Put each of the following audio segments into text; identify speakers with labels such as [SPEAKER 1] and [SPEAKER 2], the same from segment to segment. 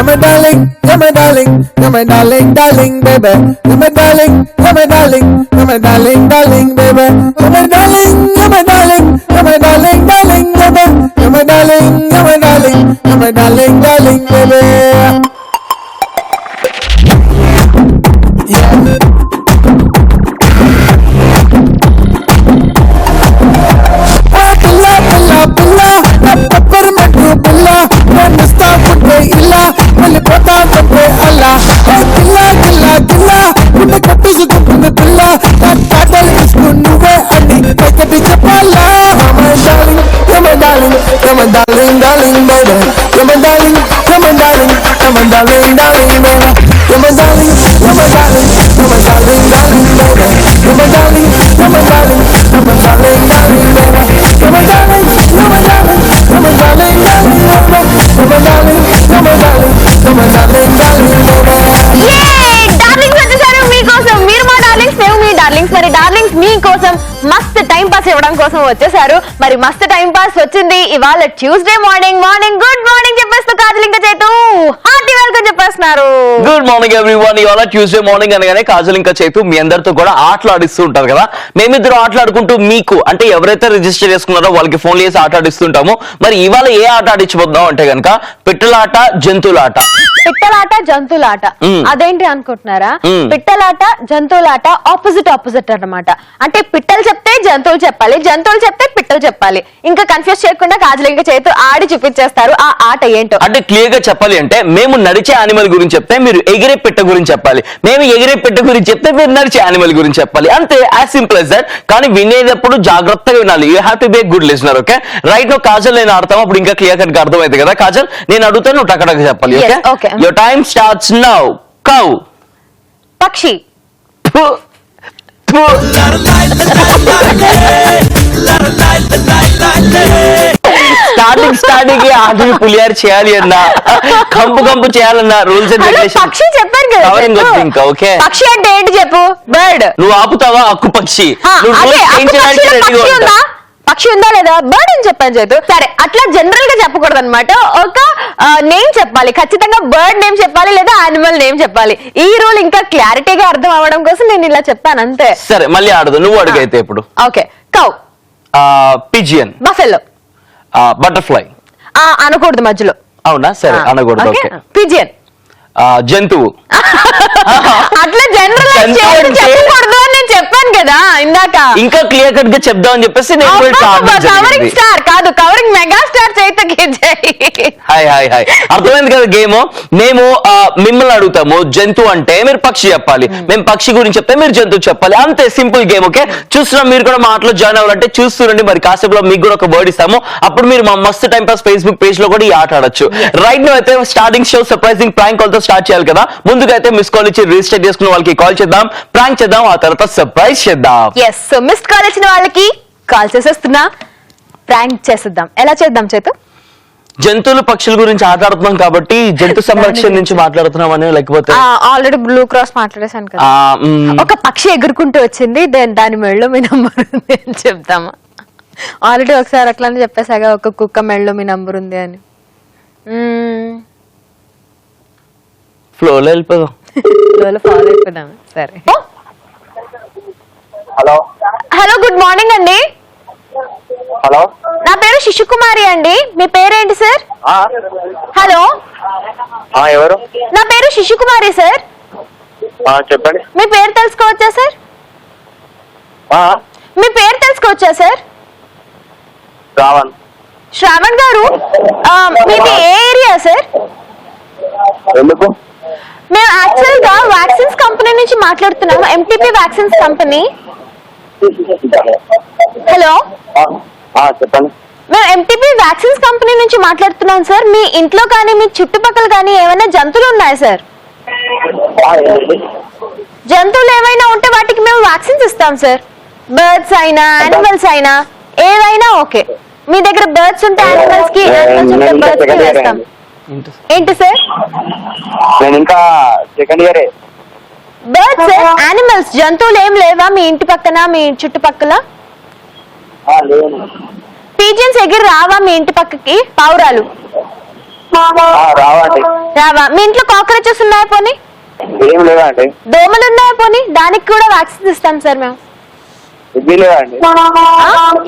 [SPEAKER 1] you're my darling, you're my darling, you're my darling, darling, baby. You're my darling, you're my darling, you're my darling, darling, baby. You're my darling, you're my darling, you're my darling, darling, baby. You're my darling, you're my darling, you're my darling, darling, baby. You're my darling, darling, baby. You're my darling, you're my darling, you're my darling, darling, baby. You're my darling, you're my darling, you're my darling, darling, baby. You're my darling, you're my darling, you're my darling, darling, baby. You're my darling, you're my darling, you're my darling, darling, baby. You're my darling, you're my darling, you're my darling, darling, baby.
[SPEAKER 2] Yay! Darlings వచ్చేసారు మీకోసం. మీరు మా darlings, మేము మీ darlings. మరి darlings మీకోసం మస్త్ time pass ఇవ్వడం కోసం వచ్చేసారు. మరి మస్త్ టైం పాస్ వచ్చింది ఇవాళ ట్యూస్డే మార్నింగ్. గుడ్ మార్నింగ్ చెప్పేస్తూ కాజల్ ఇంకా చేతు హార్టీ వెల్కమ్ చెప్పేస్తున్నారు.
[SPEAKER 3] Good morning everyone. ఇవాళ ట్యూస్డే మార్నింగ్ అనగానే కాజల్ ఇంకా చేతు మీ అందరితో కూడా ఆటలు ఆడిస్తూ ఉంటారు కదా. మేమిద్దరు ఆటలాడుకుంటూ మీకు అంటే ఎవరైతే రిజిస్టర్ చేసుకున్నారో వాళ్ళకి ఫోన్ చేసి ఆట ఆడిస్తుంటాము. మరి ఇవాళ ఏ ఆట ఆడించబోద్దాం అంటే గనక పిట్టలాట, జంతువులాట.
[SPEAKER 2] పిట్టలాట, జంతువులాట అదేంటి అనుకుంటున్నారా? పిట్టలాట, జంతువులాట ఆపోజిట్ అన్నమాట. అంటే పిట్టలు చెప్తే జంతువులు చెప్పాలి, జంతువులు చెప్తే పిట్టలు చెప్పాలి. ఇంకా కన్ఫ్యూజ్ చేయకుండా కాజల్ ఇంకా చేతు ఆడి చూపించేస్తారు ఆ ఆట ఏంటో.
[SPEAKER 3] అంటే క్లియర్ గా చెప్పాలి అంటే మేము నడిచే యానిమల్ గురించి చెప్తే మీరు ఎగిరే పిట్ట గురించి చెప్పాలి, మేము ఎగిరే పిట్ట గురించి చెప్తే మీరు నడిచే యానిమల్ గురించి చెప్పాలి. అంతే, యాజ్ సింపుల్ as that. కానీ వినేటప్పుడు జాగ్రత్తగా వినాలి. You have to be good listener. Okay right. No Kajal నేను ఆడతాము, అప్పుడు ఇంకా క్లియర్ కట్ గా అర్థమైంది కదా. కాజల్ నేను అడుగుతాను, నువ్వు టకటక చెప్పాలి. Okay, your time starts now. Cow,
[SPEAKER 2] పక్షి,
[SPEAKER 3] స్టార్టింగ్ ఆటలు పులియారు చేయాలి అన్నా, కంపు చేయాలన్నా రూల్స్ అండ్ రెగ్యులేషన్.
[SPEAKER 2] పక్షి చెప్పారు కదా.
[SPEAKER 3] ఇంకా ఓకే,
[SPEAKER 2] పక్షి అంటే ఏంటి చెప్పు? బర్డ్.
[SPEAKER 3] నువ్వు ఆపుతావా? అక్కు పక్షి.
[SPEAKER 2] పక్షి ఉందా లేదా? బర్డ్ అని చెప్పాను చేతు. సరే, అట్లా జనరల్ గా చెప్పకూడదు అనమాట. ఒక నేమ్ చెప్పాలి, ఖచ్చితంగా బర్డ్ నేమ్ చెప్పాలి లేదా యానిమల్ నేమ్ చెప్పాలి. ఈ రూల్ ఇంకా క్లారిటీగా అర్థం అవ్వడం కోసం నేను ఇలా చెప్పాను అంతే.
[SPEAKER 3] సరే, మళ్ళీ ఆడదు. నువ్వు అడిగైతే ఇప్పుడు.
[SPEAKER 2] Okay. Cow,
[SPEAKER 3] pigeon,
[SPEAKER 2] buffalo,
[SPEAKER 3] butterfly.
[SPEAKER 2] అనకూడదు మధ్యలో.
[SPEAKER 3] అవునా? సరే, అనకూడదు.
[SPEAKER 2] పిజియన్,
[SPEAKER 3] జంతువు.
[SPEAKER 2] అట్లా జనరల్ చెప్పకూడదు అని నేను చెప్పాను కదా ఇందాక.
[SPEAKER 3] ఇంకా క్లియర్ కట్ గా చెప్దాం అని చెప్పేసి
[SPEAKER 2] కవరింగ్ స్టార్ కాదు, కవరింగ్ మెగా స్టార్ చైతకి.
[SPEAKER 3] హాయ్ అర్థమైంది కదా గేమ్. మేము మిమ్మల్ని అడుగుతాము జంతువు అంటే మీరు పక్షి చెప్పాలి, మేము పక్షి గురించి చెప్తే మీరు జంతువు చెప్పాలి. అంతే, సింపుల్ గేమ్. ఓకే, చూస్తున్నాం. మీరు కూడా మా ఆటలో జాయిన్ అవ్వాలంటే చూస్తుండండి. మరి కాసేపులో మీకు కూడా ఒక వర్డ్ ఇస్తాము, అప్పుడు మీరు మా Mast time pass Facebook page లో కూడా ఈ ఆట ఆడొచ్చు. రైట్ నౌ అయితే starting show surprising prank call తో స్టార్ట్ చేయాలి కదా. ముందుగా అయితే మిస్ కాల్ ఇచ్చి రిజిస్టర్ చేసుకున్న వాళ్ళకి కాల్ చేద్దాం, ప్రాంక్ చేద్దాం, ఆ తర్వాత సర్ప్రైజ్ చేద్దాం.
[SPEAKER 2] ఎస్, సో మిస్డ్ కాల్ ఇచ్చిన వాళ్ళకి కాల్ చేసేస్తున్నా, ప్రాంక్ చేసేద్దాం. ఎలా చేద్దాం చేతు?
[SPEAKER 3] జంతువులు, పక్షుల గురించి ఆటలాడుతున్నాం కాబట్టి జంతు సంరక్షణ నుంచి మాట్లాడుతున్నాం అని, లేకపోతే
[SPEAKER 2] ఆల్రెడీ బ్లూ క్రాస్ మాట్లాడేశాను కదా. ఒక పక్షి ఎగురుకుంటూ వచ్చింది, దాని మెడలో మీ నంబర్ ఉంది అని చెప్తామా? ఆల్రెడీ ఒకసారి అట్లానే చెప్పేసాగా, ఒక కుక్క మెడలో మీ నంబర్ ఉంది అని.
[SPEAKER 3] ఫ్లోలో వెళ్ళిపోదాం.
[SPEAKER 2] ఫాలో అయిపోదాం. సరే.
[SPEAKER 4] హలో,
[SPEAKER 2] గుడ్ మార్నింగ్ అండి.
[SPEAKER 4] హలో,
[SPEAKER 2] నా పేరు శిశుకుమారి అండి. మీ పేరేంటి సార్? హలో,
[SPEAKER 4] ఎవరు?
[SPEAKER 2] నా పేరు శిశుకుమారి సార్.
[SPEAKER 4] చెప్పండి.
[SPEAKER 2] మీ పేరు తెలుసుకోవచ్చా సార్? మీ పేరు తెలుసుకోవచ్చా సార్? శ్రావణ్ గారు, మీది ఏ ఏరియా సార్?
[SPEAKER 4] ఎందుకు?
[SPEAKER 2] మేము యాక్చువల్ గా వ్యాక్సిన్స్ కంపెనీ నుంచి మాట్లాడుతున్నాము, ఎంటీపీ వ్యాక్సిన్స్ కంపెనీ. హలో,
[SPEAKER 4] చెప్పండి.
[SPEAKER 2] మేము ఎంటీపీ వ్యాక్సిన్స్ కంపెనీ నుంచి మాట్లాడుతున్నాం సార్. మీ ఇంట్లో కానీ మీ చుట్టుపక్కల కానీ ఏమైనా జంతువులు ఉన్నాయా సార్? జంతువులు ఏమైనా ఉంటే వాటికి మేము వ్యాక్సిన్స్ ఇస్తాం సార్. బర్డ్స్ అయినా యానిమల్స్ అయినా ఏవైనా ఓకే. మీ దగ్గర బర్డ్స్ ఉంటే యానిమల్స్ కి, యానిమల్స్ ఉంటే బర్డ్స్ కి వేస్తాం. ఏంటి సార్?
[SPEAKER 4] నేను ఇంకా సెకండ్ ఇయర్.
[SPEAKER 2] బర్డ్స్, యానిమల్స్, జంతువులు ఏం లేవా మీ ఇంటి పక్కన, మీ చుట్టుపక్కల?
[SPEAKER 4] లేవు.
[SPEAKER 2] పీజియన్స్ ఎగిరి రావా మీ ఇంటి పక్కకి? పావురాలు
[SPEAKER 4] రావండి.
[SPEAKER 2] రావా? మీ ఇంట్లో కాక్రోచెస్ ఉన్నాయా పోనీ?
[SPEAKER 4] ఏం లేవండి.
[SPEAKER 2] దోమలు ఉన్నాయా పోనీ? దానికి కూడా వ్యాక్సిన్ ఇస్తాం సార్ మేము.
[SPEAKER 4] ఇవి లేవండి.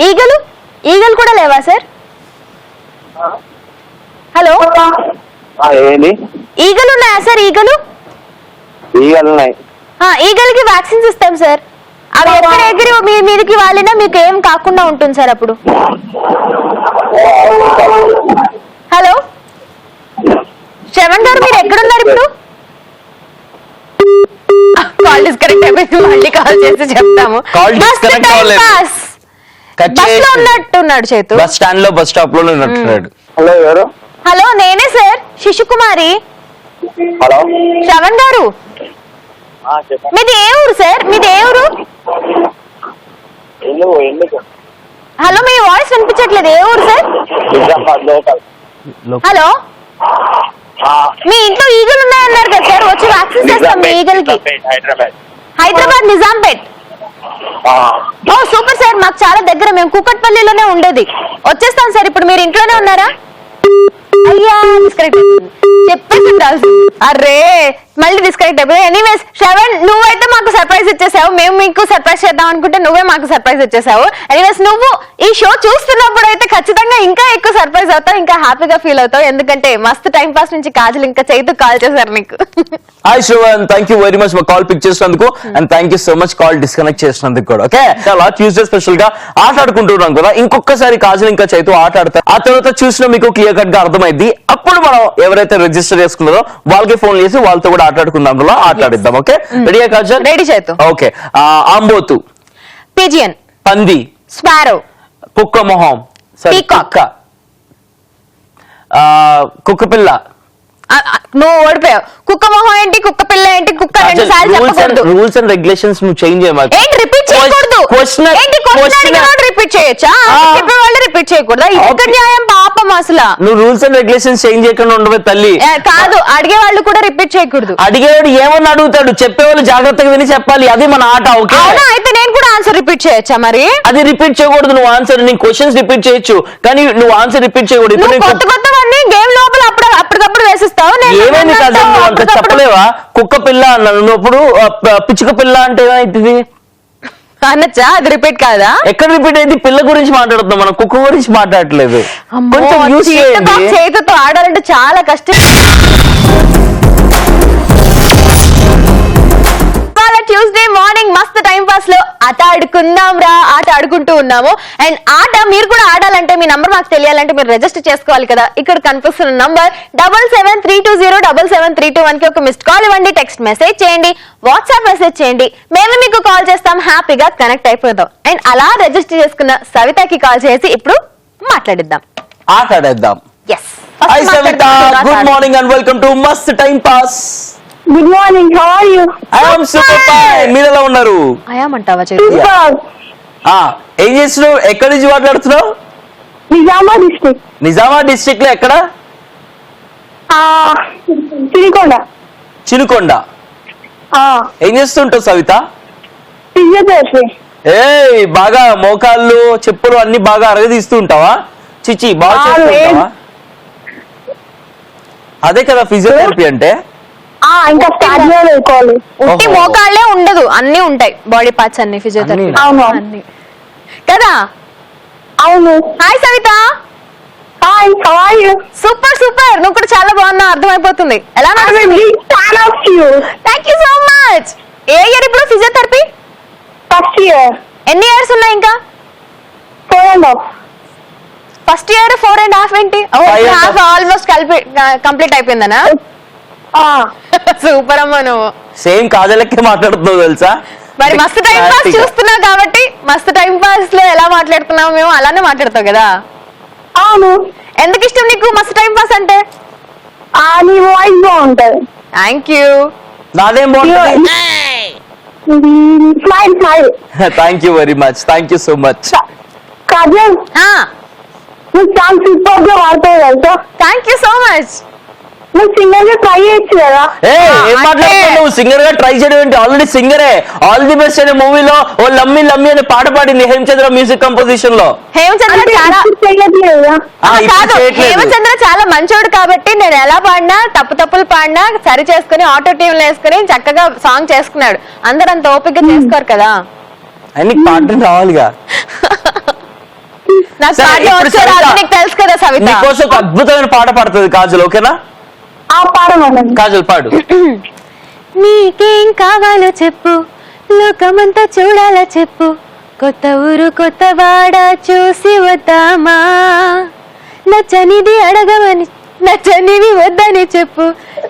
[SPEAKER 2] ఈగలు ఈగలు కూడా లేవా సార్? హలో,
[SPEAKER 4] ఏంటి?
[SPEAKER 2] ఈగలు ఉన్నాయా సార్? ఈగలు
[SPEAKER 4] ఈగలు ఉన్నాయి.
[SPEAKER 2] ఈగలకి వ్యాక్సిన్స్ ఇస్తాం సార్. అవి ఎక్కడ ఎగిరి మీ మీదకి వాలినా మీకు ఏం కాకుండా ఉంటుంది సార్ అప్పుడు. హలో శ్రవణ్ గారు, మీరు ఎక్కడున్నారు ఇప్పుడు? కాల్ డిస్కనెక్ట్ అయిపోయింది, మళ్ళీ కాల్ చేసి చెప్తాము.
[SPEAKER 3] Call disconnect అవ్వలేదు.
[SPEAKER 2] బస్ లో ఉన్నట్టున్నాడు చేతు.
[SPEAKER 3] బస్ స్టాండ్ లో బస్ స్టాప్ లో ఉన్నట్టున్నాడు.
[SPEAKER 4] హలో, ఎవరు?
[SPEAKER 2] హలో, నేనే సార్, శిశుకుమారి.
[SPEAKER 4] హలో,
[SPEAKER 2] శ్రవణ్ గారు,
[SPEAKER 4] చెప్పండి.
[SPEAKER 2] మీది ఏ ఊరు సార్? మీది ఏ ఊరు?
[SPEAKER 4] ఎందుకు?
[SPEAKER 2] హలో, మీ వాయిస్ వినిపించట్లేదు. ఏ ఊరు సార్?
[SPEAKER 4] నిజామాబాద్ లోకల్.
[SPEAKER 2] హలో, మీ ఇంట్లో ఈగలు ఉన్నాయన్నారు కదా సార్, వచ్చి వ్యాక్సిన్ చేస్తాం మీ ఈగలకి.
[SPEAKER 4] హైదరాబాద్.
[SPEAKER 2] హైదరాబాద్ నిజాంపేట్. ఓ సూపర్ సార్, మాకు చాలా దగ్గర, మేము కూకట్పల్లిలోనే ఉండేది. వచ్చేస్తాం సార్. ఇప్పుడు మీరు ఇంట్లోనే ఉన్నారా? అయ్యా డిస్కనెక్ట్ అయిపోయింది, చెప్పేసి ఉండాల్సి. అరే మళ్ళీ డిస్కనెక్ట్ అయిపోయింది. ఎనీవేస్ శ్రవణ్, నువ్వైతే మాకు సర్ప్రైజ్ ఇచ్చేసావు. మేము మీకు సర్ప్రైజ్ చేద్దాం అనుకుంటే నువ్వే మాకు సర్ప్రైజ్ ఇచ్చేసావు. ఎనీవేస్ నువ్వు ఈ షో చూస్తున్నప్పుడు అయితే ఖచ్చితంగా ఇంకా ఎక్కువ సర్ప్రైజ్ అవుతావు, ఇంకా హ్యాపీగా ఫీల్ అవుతావు. ఎందుకంటే మస్తు టైం పాస్ నుంచి కాజల్ ఇంకా చైతు కాల్ చేశారు నీకు.
[SPEAKER 3] Hi Shravan, thank you very much మా కాల్ పిక్ చేసినందుకు and thank you so much call disconnect చేసినందుకు కూడా. ఓకే, చాలా ట్యూస్డే స్పెషల్ గా ఆట ఆడుకుంటున్నాం కదా, ఇంకొకసారి కాజల్ ఇంకా చైతు ఆట ఆడతారు. ఆ తర్వాత చూసిన మీకు క్లియర్ కట్ గా అర్థమైంది. అప్పుడు మనం ఎవరైతే రిజిస్టర్ చేసుకున్నారో వాళ్ళకి ఫోన్ చేసి వాళ్ళతో కూడా ఆటాడుకుందాం, ఆట ఆడిద్దాం. ఓకే, రెడీయా కాజల్?
[SPEAKER 2] రెడీ చైతు.
[SPEAKER 3] ఓకే, ఆంబోతు,
[SPEAKER 2] పిజియన్,
[SPEAKER 3] పంది,
[SPEAKER 2] స్పారో,
[SPEAKER 3] కుక్క మొహం,
[SPEAKER 2] Peacock.
[SPEAKER 3] కుక్క పిల్ల.
[SPEAKER 2] నువ్వు ఓడిపోయావు. కుక్క మొహం ఏంటి, కుక్క పిల్ల ఏంటి, కుక్క రెండు సార్లు చెప్పకూడదు.
[SPEAKER 3] రూల్స్ అండ్ రెగ్యులేషన్స్ నువ్వు చేంజ్ చేయమని.
[SPEAKER 2] ఏంటి రిపీట్ చేయకూడదు? ఏంటి క్వశ్చన్ రిపీట్ చేయొచ్చా? చెప్పే వాళ్ళు రిపీట్ చేయకూడదా? ఇది న్యాయం పాపం అసలు.
[SPEAKER 3] నువ్వు రూల్స్ అండ్ రెగ్యులేషన్స్ చేంజ్ చేయకుండా ఉండవే తల్లి.
[SPEAKER 2] కాదు, అడిగే వాళ్ళు కూడా రిపీట్ చేయకూడదు.
[SPEAKER 3] అడిగేవాడు ఏమని అడుగుతాడు, చెప్పేవాళ్ళు జాగ్రత్తగా విని చెప్పాలి. అది మన ఆట. ఓకే,
[SPEAKER 2] అవునా? అయితే నేను కూడా ఆన్సర్ రిపీట్ చేయొచ్చా? మరి
[SPEAKER 3] అది రిపీట్ చేయకూడదు. నువ్వు ఆన్సర్, నీ క్వశ్చన్స్ రిపీట్ చేయొచ్చు కానీ నువ్వు ఆన్సర్ రిపీట్ చేయకూడదు. ఇప్పుడు
[SPEAKER 2] కొత్త కొత్తవన్నీ గేమ్ లోపల అప్పటికప్పుడు వేసిస్తావు.
[SPEAKER 3] ఏమైంది కదా, నువ్వు అంత చెప్పలేవా? కుక్క పిల్ల అన్నాను, నువ్వు అప్పుడు పిచ్చుక పిల్ల అంటే ఏమైతుంది
[SPEAKER 2] అనొచ్చా? అది రిపీట్ కాదా?
[SPEAKER 3] ఎక్కడ రిపీట్ అయింది? పిల్ల గురించి మాట్లాడుతున్నాం మనం, కుక్క గురించి మాట్లాడట్లేదు. కొంచెం యూస్ చేయండి.
[SPEAKER 2] చేతితో ఆడాలంటే చాలా కష్టం. ట్యూస్డే మార్నింగ్ మస్తు టైం పాస్ లో ఆట ఆడుకుందాం రా ఆట ఆడుకుంటూ ఉన్నాము. అండ్ ఆట మీరు కూడా ఆడాలంటే మీ నంబర్ మాకు తెలియాలంటే మీరు రిజిస్టర్ చేసుకోవాలి కదా. ఇక్కడ కనిపిస్తున్న నంబర్ 7732077321 కి ఒక మిస్డ్ కాల్ ఇవ్వండి, టెక్స్ట్ మెసేజ్ చేయండి, వాట్సాప్ మెసేజ్ చేయండి. మేము మీకు కాల్ చేస్తాం, హ్యాపీగా కనెక్ట్ అయిపోతాం. అండ్ అలా రిజిస్టర్ చేసుకున్న సవితకి కాల్ చేసి ఇప్పుడు మాట్లాడిద్దాం,
[SPEAKER 3] ఆట ఆడేద్దాం.
[SPEAKER 2] Yes.
[SPEAKER 3] Hi Savita, good morning and welcome to మస్త్ time pass.
[SPEAKER 5] Good morning, how are you?
[SPEAKER 3] I am super fine. మీరు ఎలా ఉన్నారు?
[SPEAKER 2] అయామంటావా చేతి?
[SPEAKER 3] ఏం చేస్తున్నావు? ఎక్కడి నుంచి మాట్లాడుతున్నావు?
[SPEAKER 5] నిజామాబాద్ డిస్ట్రిక్ట్.
[SPEAKER 3] నిజామాబాద్ డిస్ట్రిక్ట్ లో ఎక్కడ?
[SPEAKER 5] సిరికొండ.
[SPEAKER 3] చినుకొండ. ఏం చేస్తుంటావు సవిత?
[SPEAKER 5] ఫిజియోథెరపీ.
[SPEAKER 3] బాగా మోకాళ్ళు చెప్పులు అన్ని బాగా అరగదీస్తూ ఉంటావా? చిచి బాగా చేస్తుంటావా? అదే కదా ఫిజియోథెరపీ అంటే.
[SPEAKER 5] ఇంకా స్టార్ట్ చేసుకోవాలి.
[SPEAKER 2] ఉట్టి మోకాళ్ళే ఉండదు, అన్ని ఉంటాయి, బాడీ పార్ట్స్ అన్ని ఫిజియోథెరపీ.
[SPEAKER 5] అవును
[SPEAKER 2] అన్ని కదా.
[SPEAKER 5] అవును.
[SPEAKER 2] Hi Savita.
[SPEAKER 5] Hi, how are you?
[SPEAKER 2] Super super, నువ్వు కూడా చాలా బాగున్నావు, అర్థమైపోతుంది. ఎలా
[SPEAKER 5] fan of you.
[SPEAKER 2] Thank you so much. ఏ ఇయర్ ఇప్పుడు ఫిజియోథెరపీ?
[SPEAKER 5] First year.
[SPEAKER 2] ఎన్ని ఇయర్స్ ఉన్నాయి ఇంకా?
[SPEAKER 5] 4.5.
[SPEAKER 2] ఫస్ట్ ఇయర్ 4.5 ఏంటి? హాఫ్ ఆల్మోస్ట్ కంప్లీట్ అయిపోయిందనా? సూపర్ అమ్మా, నువ్వు
[SPEAKER 3] సేమ్ కాజలకే మాట్లాడుతున్నావు తెలుసా.
[SPEAKER 2] మరి మస్తు టైం పాస్ చూస్తున్నావు కాబట్టి మస్తు టైం పాస్ లో ఎలా మాట్లాడుతున్నావు మేము అలానే మాట్లాడతావు కదా.
[SPEAKER 5] అవును.
[SPEAKER 2] ఎందుకు ఇష్టం నీకు మస్తు టైం పాస్ అంటే?
[SPEAKER 5] నీ వాయిస్ బాగుంటది.
[SPEAKER 2] Thank you.
[SPEAKER 3] నాదేం బాగుంటుంది?
[SPEAKER 5] Smile smile.
[SPEAKER 3] Thank you very much, thank you so much.
[SPEAKER 5] Kajal, నువ్వు చాలా సూపర్ గా వాడతావు తెలుసా.
[SPEAKER 2] థ్యాంక్ యూ సో మచ్.
[SPEAKER 5] నువ్వు సింగర్ గా ట్రై చేయొచ్చు కదా.
[SPEAKER 3] ఏం మాట్లాడుతున్నావు నువ్వు? సింగర్ గా ట్రై చేయడం ఏంటి? ఆల్రెడీ సింగరే. ఆల్ ది బెస్ట్ అనే మూవీలో ఓ లమ్మి లమ్మి అనే పాట పాడింది హేమచంద్ర మ్యూజిక్ కంపోజిషన్ లో.
[SPEAKER 2] హేమచంద్ర
[SPEAKER 5] అంటే
[SPEAKER 2] చాలా
[SPEAKER 5] ఇప్పుడు చేయట్లేదు కదా.
[SPEAKER 2] కాదు, హేమచంద్ర చాలా మంచోడు కాబట్టి నేను ఎలా పాడినా తప్పులు పాడినా సరి చేసుకుని ఆటో ట్యూన్ వేసుకుని చక్కగా సాంగ్ చేసుకున్నాడు. అందరూ అంత ఓపిక చేసుకోరు కదా.
[SPEAKER 3] అని పాడడం రావాలిగా.
[SPEAKER 2] నాకు
[SPEAKER 3] సరే,
[SPEAKER 2] పాటలు
[SPEAKER 3] ఇప్పుడు
[SPEAKER 2] వచ్చో రాదో
[SPEAKER 3] సవిత,
[SPEAKER 2] నీకు తెలుసు కదా సవిత.
[SPEAKER 3] నీకోసం ఒక అద్భుతమైన పాట పాడుతుంది కాజల్. ఓకేనా?
[SPEAKER 5] ఆ పాడమనండి.
[SPEAKER 3] కాజల్ పాడు.
[SPEAKER 2] నీకేం కావాలో చెప్పు, లోకమంతా చూడాలో చెప్పు, కొత్త ఊరు కొత్త వాడ చూసి వద్దామా, నచ్చనిది అడగమని నచ్చనివి వద్దని చెప్పు,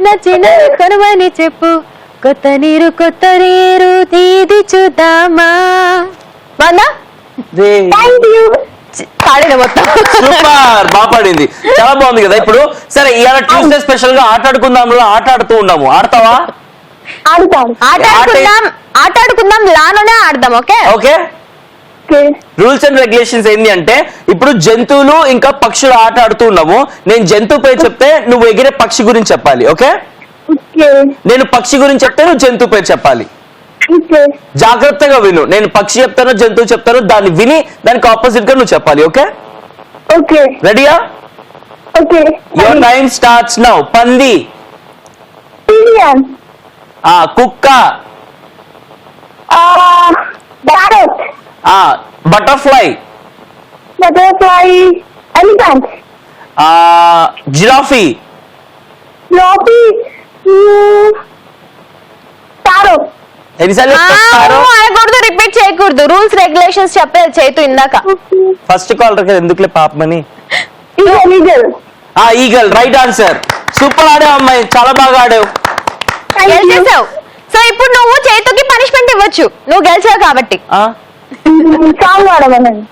[SPEAKER 2] నచ్చినవి కొనమని చెప్పు, కొత్త నీరు తీది చూద్దామా. బాగుందా?
[SPEAKER 5] Thank you.
[SPEAKER 2] పాడిన మొత్తం
[SPEAKER 3] సూపర్, బాగా పాడింది, చాలా బాగుంది కదా. ఇప్పుడు సరే, ఇవాళ ట్యూస్డే స్పెషల్ గా ఆటాడుకుందాం ఆట ఆడుతూ ఉన్నాము. ఆడతావా?
[SPEAKER 5] ఆడుతాను.
[SPEAKER 2] ఆటాడుకుందాం లాలోనే ఆడదాం. Okay
[SPEAKER 3] okay. Rules and regulations ఏంటి అంటే, ఇప్పుడు జంతువులు ఇంకా పక్షులు ఆట ఆడుతూ ఉన్నాము. నేను జంతువు పేరు చెప్తే నువ్వు ఎగిరే పక్షి గురించి చెప్పాలి. ఓకే? నేను పక్షి గురించి చెప్తే నువ్వు జంతువు పేరు చెప్పాలి. జాగ్రత్తగా విను. నేను పక్షి చెప్తాను, జంతువు చెప్తాను, దాన్ని విని దానికి ఆపోజిట్ గా నువ్వు చెప్పాలి. ఓకే?
[SPEAKER 5] ఓకే.
[SPEAKER 3] రెడీయా?
[SPEAKER 5] Okay.
[SPEAKER 3] Your time starts now. పంది,
[SPEAKER 5] పిలియన్,
[SPEAKER 3] కుక్క,
[SPEAKER 5] parrot,
[SPEAKER 3] butterfly,
[SPEAKER 5] butterfly, elephant,
[SPEAKER 3] giraffe,
[SPEAKER 5] లోపీ, టారో.
[SPEAKER 3] ఎన్నిసార్లు
[SPEAKER 2] అనకూడదు, రిపీట్ చేయకూడదు. రూల్స్ రెగ్యులేషన్స్ చెప్పేది చేతు ఇందాక.
[SPEAKER 3] ఫస్ట్ కాల్ కదా, ఎందుకులే పాపమని.
[SPEAKER 5] Eagle.
[SPEAKER 3] Eagle right answer. Super ఆడావు అమ్మాయి, చాలా బాగా ఆడావు.
[SPEAKER 2] గెలిచేసావు. సో ఇప్పుడు నువ్వు చేతుకి పనిష్మెంట్ ఇవ్వచ్చు, నువ్వు గెలిచావు కాబట్టి.
[SPEAKER 5] సాంగ్ పాడమనండి.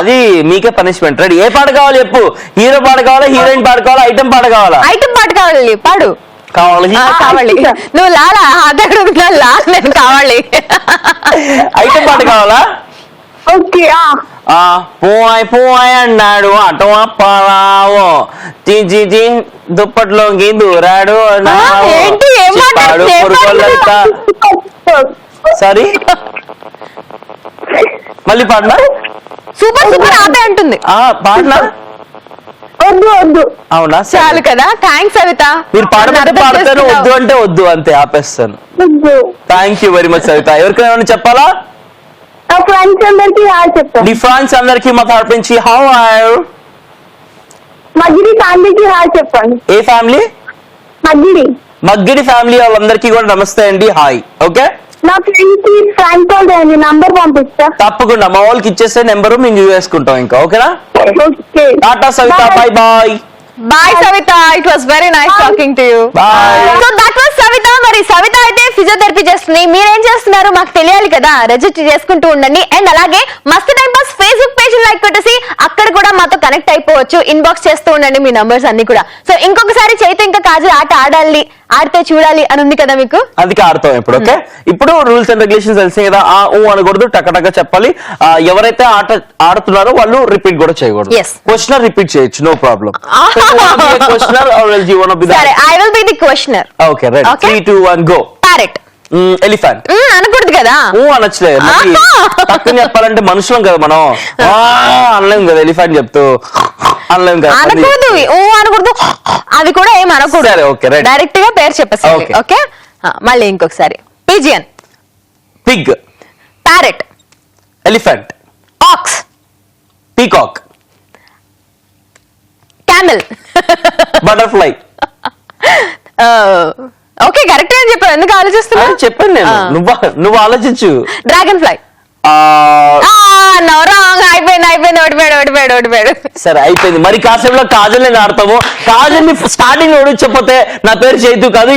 [SPEAKER 3] అది మీకే పనిష్మెంట్. రెడీ? ఏ పాట కావాలి చెప్పు. హీరో పాట కావాలా, హీరోయిన్ పాట కావాలా, ఐటమ్ పాట కావాలా?
[SPEAKER 2] ఐటమ్ పాట కావాలి. పాడు.
[SPEAKER 3] కావాలి.
[SPEAKER 2] నువ్వు లాలా అదొక లా, నేను కావాలి.
[SPEAKER 3] ఐటమ్ పాట కావాలా?
[SPEAKER 5] ఓకే.
[SPEAKER 3] పోయ్ అన్నాడు అటో అప్పలావో, టీ దుప్పట్లోకి దూరాడు
[SPEAKER 2] ఏంటి, ఏం మాట్లాడుతున్నావు?
[SPEAKER 3] సారీ, మళ్ళీ పాడనా?
[SPEAKER 2] సూపర్ సూపర్ ఆపే అంటుంది.
[SPEAKER 3] పాడనా?
[SPEAKER 5] వద్దు వద్దు.
[SPEAKER 3] అవునా?
[SPEAKER 2] చాలు కదా. థ్యాంక్స్ సవిత.
[SPEAKER 3] మీరు పాడమంటే పాడతాను, వద్దు అంటే వద్దు, అంతే, ఆపేస్తాను. Thank you very much Savita. ఎవరికైనా ఏమైనా చెప్పాలా?
[SPEAKER 5] నా ఫ్రెండ్స్ అందరికి హాయ్ చెప్తాను.
[SPEAKER 3] నీ ఫ్రెండ్స్ అందరికి మా తరపు నుంచి హౌ ఆర్ యు?
[SPEAKER 5] మగ్గిడి ఫ్యామిలీకి హాయ్ చెప్పండి.
[SPEAKER 3] ఏ ఫ్యామిలీ? మగ్గిడి ఫ్యామిలీ వాళ్ళందరికీ కూడా నమస్తే అండి, హాయ్. ఓకే?
[SPEAKER 5] నా ఫ్రెండ్ కి ఫ్రాంక్ కాల్ చేయండి, నంబర్ పంపిస్తా.
[SPEAKER 3] తప్పకుండా మా వాళ్ళకి ఇచ్చేస్తే నెంబరు మేము యూజ్ చేసుకుంటాం ఇంకా. ఓకేనా?
[SPEAKER 5] ఓకే.
[SPEAKER 3] టాటా Savita, bye bye.
[SPEAKER 2] Bye Savita, it was very nice talking to you.
[SPEAKER 3] Bye.
[SPEAKER 2] So that was Savita. మరి సవిత అయితే ఫిజియోథెరపీ చేస్తుంది. మీరేం చేస్తున్నారు మాకు తెలియాలి కదా. రిజిస్టర్ చేసుకుంటూ ఉండండి. అండ్ అలాగే మస్త్ time pass Facebook page like పెట్టేసి అక్కడ కూడా మాతో కనెక్ట్ అయిపోవచ్చు. ఇన్బాక్స్ చేస్తూ ఉండండి మీ నంబర్స్ అన్ని కూడా. సో ఇంకొకసారి చైతు ఇంకా కాజల్ ఆట ఆడితే చూడాలి అని ఉంది కదా మీకు,
[SPEAKER 3] అందుకే ఆడతాం ఇప్పుడు. ఓకే? ఇప్పుడు రూల్స్ అండ్ రెగ్యులేషన్స్ తెలిసే కదా. అనకూడదు, టక చెప్పాలి. ఎవరైతే ఆట ఆడుతున్నారో వాళ్ళు రిపీట్ కూడా చేయకూడదు.
[SPEAKER 2] Yes.
[SPEAKER 3] క్వశ్చనర్ రిపీట్ చేయొచ్చు, నో ప్రాబ్లం.
[SPEAKER 2] సరే I will be the questionnaire.
[SPEAKER 3] Okay right. 3, 2, 1 go.
[SPEAKER 2] Parrot.
[SPEAKER 3] Elephant.
[SPEAKER 2] అనకూడదు కదా.
[SPEAKER 3] అనొచ్చులే. పక్కన చెప్పాలంటే మనుషులం కదా మనం, అనలేం కదా. ఎలిఫెంట్ చెప్తూ అనలేం కదా.
[SPEAKER 2] అనకూడదు, అనకూడదు, అది కూడా ఏం అనకూడదు.
[SPEAKER 3] సరే ఓకే రైట్.
[SPEAKER 2] డైరెక్ట్ గా పేరు చెప్పేసి.
[SPEAKER 3] Okay.
[SPEAKER 2] ఓకే? మళ్ళీ ఇంకొకసారి. Pigeon,
[SPEAKER 3] Pig,
[SPEAKER 2] parrot,
[SPEAKER 3] elephant,
[SPEAKER 2] aux,
[SPEAKER 3] peacock,
[SPEAKER 2] camel,
[SPEAKER 3] butterfly.
[SPEAKER 2] Okay correct అని చెప్పాను, ఎందుకు ఆలోచిస్తున్నా?
[SPEAKER 3] చెప్పాను నేను, నువ్వు ఆలోచించు.
[SPEAKER 2] Dragon fly. ఓడిపోయాడు.
[SPEAKER 3] సరే అయిపోయింది. మరి కాసేపులో కాజల్ నేను ఆడతాము. కాజల్ ని స్టార్టింగ్ ఓడించకపోతే నా పేరు చైతు కాదు.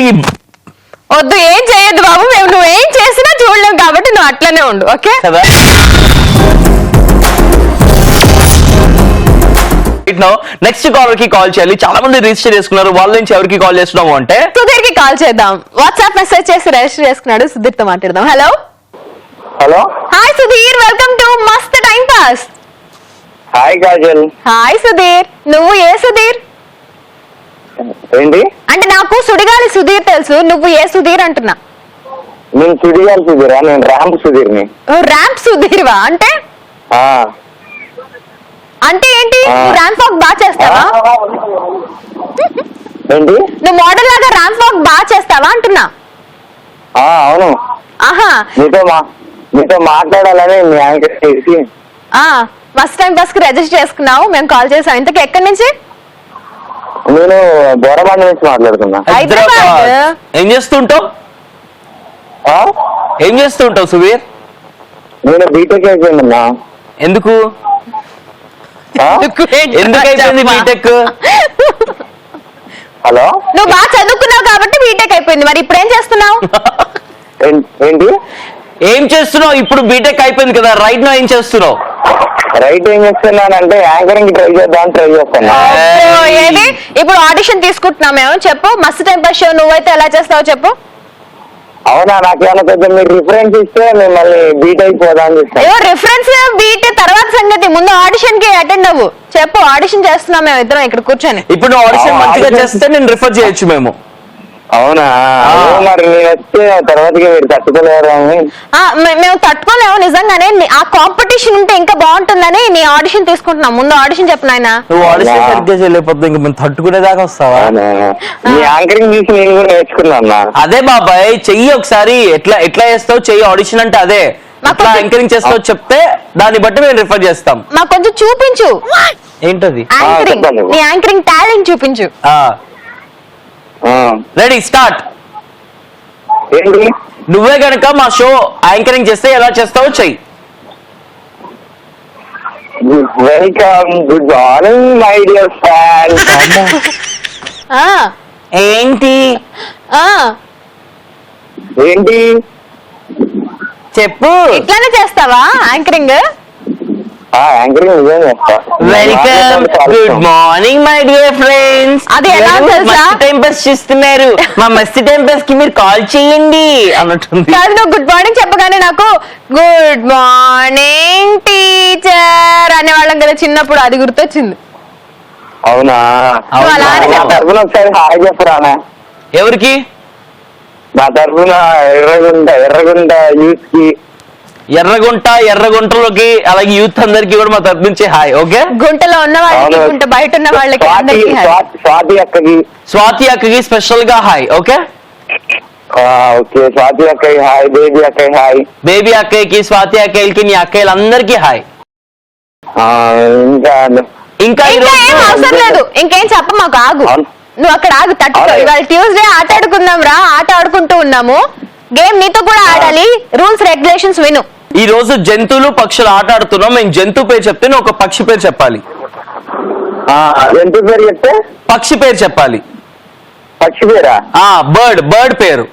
[SPEAKER 2] వద్దు, ఏం చేయొద్దు బాబు, మేము నువ్వేం చేసినా చూడలేము కాబట్టి నువ్వు అట్లనే ఉండు. ఓకే?
[SPEAKER 3] నెక్స్ట్ కాలర్ కి కాల్ చేయాలి. చాలా మంది రిజిస్టర్ చేసుకున్నారు. వాళ్ళ నుంచి ఎవరికి కాల్ చేస్తున్నాము అంటే
[SPEAKER 2] సుధీర్ కి కాల్ చేద్దాం. వాట్సాప్ మెసేజ్ చేసి రిజిస్టర్ చేసుకున్నాడు. సుధీర్ తో మాట్లాడదాం. Hello
[SPEAKER 4] hello.
[SPEAKER 2] Hi Sudhir, welcome to మస్త్ time pass.
[SPEAKER 4] Hi Kajal.
[SPEAKER 2] Hi Sudhir. నువ్వు ఏ సుధీర్?
[SPEAKER 4] ఏంటి
[SPEAKER 2] అంటే నాకు సుడిగాలి సుధీర్ తెలుసు, నువ్వు ఏ సుధీర్ అంటున్నా?
[SPEAKER 4] నేను సుధీర్ సుధీరా? నేను ర్యాంప్ సుధీర్ని.
[SPEAKER 2] ర్యాంప్ సుధీర్వా అంటే? అంటే ఏంటి? ర్యాంప్ వాక్ బాగా చేస్తావా?
[SPEAKER 4] ఏంటి?
[SPEAKER 2] నువ్వు మోడల్ లాగా ర్యాంప్ వాక్ బాగా చేస్తావా అంటున్నా.
[SPEAKER 4] అవును.
[SPEAKER 2] ఆహా,
[SPEAKER 4] మీతో మాట్లాడాలని మీ యాంకర్ చేసి
[SPEAKER 2] ఫస్ట్ టైం బస్ కి రిజిస్టర్ చేసుకున్నావు, మేము కాల్ చేసాం. ఇంతకు ఎక్కడి నుంచి?
[SPEAKER 4] నేను బోరబండ నుంచి మాట్లాడుతున్నా.
[SPEAKER 2] హైదరాబాద్.
[SPEAKER 3] ఏం చేస్తుంటావు? ఏం చేస్తుంటావు సువీర్?
[SPEAKER 4] నేను బీటెక్ అయిపోయిందన్నా.
[SPEAKER 3] ఎందుకు ఎందుకు అయిపోయింది బీటెక్?
[SPEAKER 4] హలో,
[SPEAKER 2] నువ్వు బాగా చదువుకున్నావు కాబట్టి బీటెక్ అయిపోయింది, మరి ఇప్పుడు ఏం చేస్తున్నావు?
[SPEAKER 4] ఏంటి
[SPEAKER 3] ఏం చేస్తున్నావు ఇప్పుడు? బీటెక్ అయిపోయింది కదా, రైట్ నో ఏం చేస్తున్నావు?
[SPEAKER 4] రైట్ ఏం చేస్తున్నానంటే యాంకరింగ్ ట్రై ట్రై చేస్తున్నా.
[SPEAKER 2] ఏది ఇప్పుడు ఆడిషన్ తీసుకుంటున్నాం మేము. చెప్పు, మస్తు టైం పాస్ షో నువ్వైతే ఎలా చేస్తావో చెప్పు.
[SPEAKER 4] అవునా, నాకేమైనా కొంచెం మీరు రిఫరెన్స్ ఇస్తే మిమ్మల్ని బీట్ అయిపోదా అని చెప్తాను.
[SPEAKER 2] అయ్యో, రిఫరెన్స్ బీట్ తర్వాత సంగతి, ముందు ఆడిషన్ కి అటెండ్ అవ్వు. చెప్పు, ఆడిషన్ చేస్తున్నాం మేము ఇద్దరం ఇక్కడ కూర్చొని.
[SPEAKER 3] ఇప్పుడు నువ్వు ఆడిషన్ మంచిగా చేస్తే నేను రిఫర్ చేయొచ్చు మేము.
[SPEAKER 4] అవునా, మరి నేను వస్తే తర్వాతకి మీరు తట్టుకోలేరు అని.
[SPEAKER 2] మేము తట్టుకోలేము నిజంగానే. ఆ కాంపిటీషన్ ఉంటే ఇంకా బాగుంటుందని నీ ఆడిషన్ తీసుకుంటున్నాం. ముందు ఆడిషన్ చెప్పు నాయన.
[SPEAKER 3] నువ్వు ఆడిషన్ సరిగ్గా చేయలేకపోతే ఇంకా మేము తట్టుకునేదాకా వస్తావా?
[SPEAKER 4] మీ యాంకరింగ్ చూసి నేను కూడా నేర్చుకున్నా.
[SPEAKER 3] అదే బాబాయ్, చెయ్యి ఒకసారి. ఎట్లా ఎట్లా చేస్తావు చెయ్యి? ఆడిషన్ అంటే అదే. ఎట్లా యాంకరింగ్ చేస్తావు చెప్తే దాన్ని బట్టి మేము రిఫర్ చేస్తాం.
[SPEAKER 2] మాకు కొంచెం చూపించు.
[SPEAKER 3] ఏంటది?
[SPEAKER 2] యాంకరింగ్, నీ యాంకరింగ్ టాలెంట్ చూపించు.
[SPEAKER 3] Ready, start.
[SPEAKER 4] ఏంటి?
[SPEAKER 3] నువ్వే గనక మా షో యాంకరింగ్ చేస్తే ఎలా చేస్తావో చెయ్యి.
[SPEAKER 4] Welcome, good morning my dear fans.
[SPEAKER 3] ఏంటి
[SPEAKER 4] ఏంటి
[SPEAKER 3] చెప్పు.
[SPEAKER 2] ఇట్లానే చేస్తావా యాంకరింగ్?
[SPEAKER 4] యాంకరింగ్ నిజం చేస్తా.
[SPEAKER 3] Welcome, good morning my dear friends.
[SPEAKER 2] అది ఎలా తెలుసా?
[SPEAKER 3] మస్తు టైం పాస్ చేస్తున్నారు, మా మస్తు టైం పాస్ కి మీరు కాల్ చేయండి అన్నట్టుంది.
[SPEAKER 2] కాదు, నువ్వు గుడ్ మార్నింగ్ చెప్పగానే నాకు గుడ్ మార్నింగ్ టీచర్ అనేవాళ్ళం కదా చిన్నప్పుడు, అది గుర్తొచ్చింది.
[SPEAKER 4] అవునా,
[SPEAKER 2] నువ్వు అలానే
[SPEAKER 4] నా
[SPEAKER 2] చెప్తావు.
[SPEAKER 4] తరఫున ఒకసారి హాయ్ చెప్పరానా?
[SPEAKER 3] ఎవరికి?
[SPEAKER 4] నా తరఫున ఎర్రగుంట యూత్ కి.
[SPEAKER 3] ఎర్రగుంటలోకి అలాగే యూత్ అందరికి కూడా మా తరపు నుంచి హాయ్. ఓకే,
[SPEAKER 2] గుంటలో ఉన్న వాళ్ళకి, గుంట బయట ఉన్న వాళ్ళకి అందరికీ హాయ్.
[SPEAKER 4] స్వాతి అక్కకి,
[SPEAKER 3] స్వాతి అక్కకి స్పెషల్ గా హాయ్. ఓకే
[SPEAKER 4] ఓకే, స్వాతి అక్కకి హాయ్, బేబీ అక్కకి హాయ్,
[SPEAKER 3] బేబీ అక్కయ్యకి, స్వాతి అక్కయ్యకి, నీ అక్కయ్యలందరికీ హాయ్.
[SPEAKER 4] ఇంకా
[SPEAKER 3] ఇంకా
[SPEAKER 2] ఇంకా ఏం అవసరం లేదు, ఇంకేం చెప్ప మాకు. ఆగు, నువ్వు అక్కడ ఆగు, తట్టుకో. ఇవాళ ట్యూస్డే ఆట ఆడుకుందాం రా. ఆట ఆడుకుంటూ ఉన్నాము, గేమ్ నీతో కూడా ఆడాలి. రూల్స్ రెగ్యులేషన్స్ విను.
[SPEAKER 3] ఈ రోజు జంతువులు పక్షులు ఆట ఆడుతున్నాం. మేము జంతువు పేరు చెప్తే నువ్వు ఒక పక్షి పేరు చెప్పాలి.
[SPEAKER 4] జంతు పేరు చెప్తే
[SPEAKER 3] పక్షి పేరు చెప్పాలి.
[SPEAKER 4] పక్షి పేరా?
[SPEAKER 3] బర్డ్ పేరు.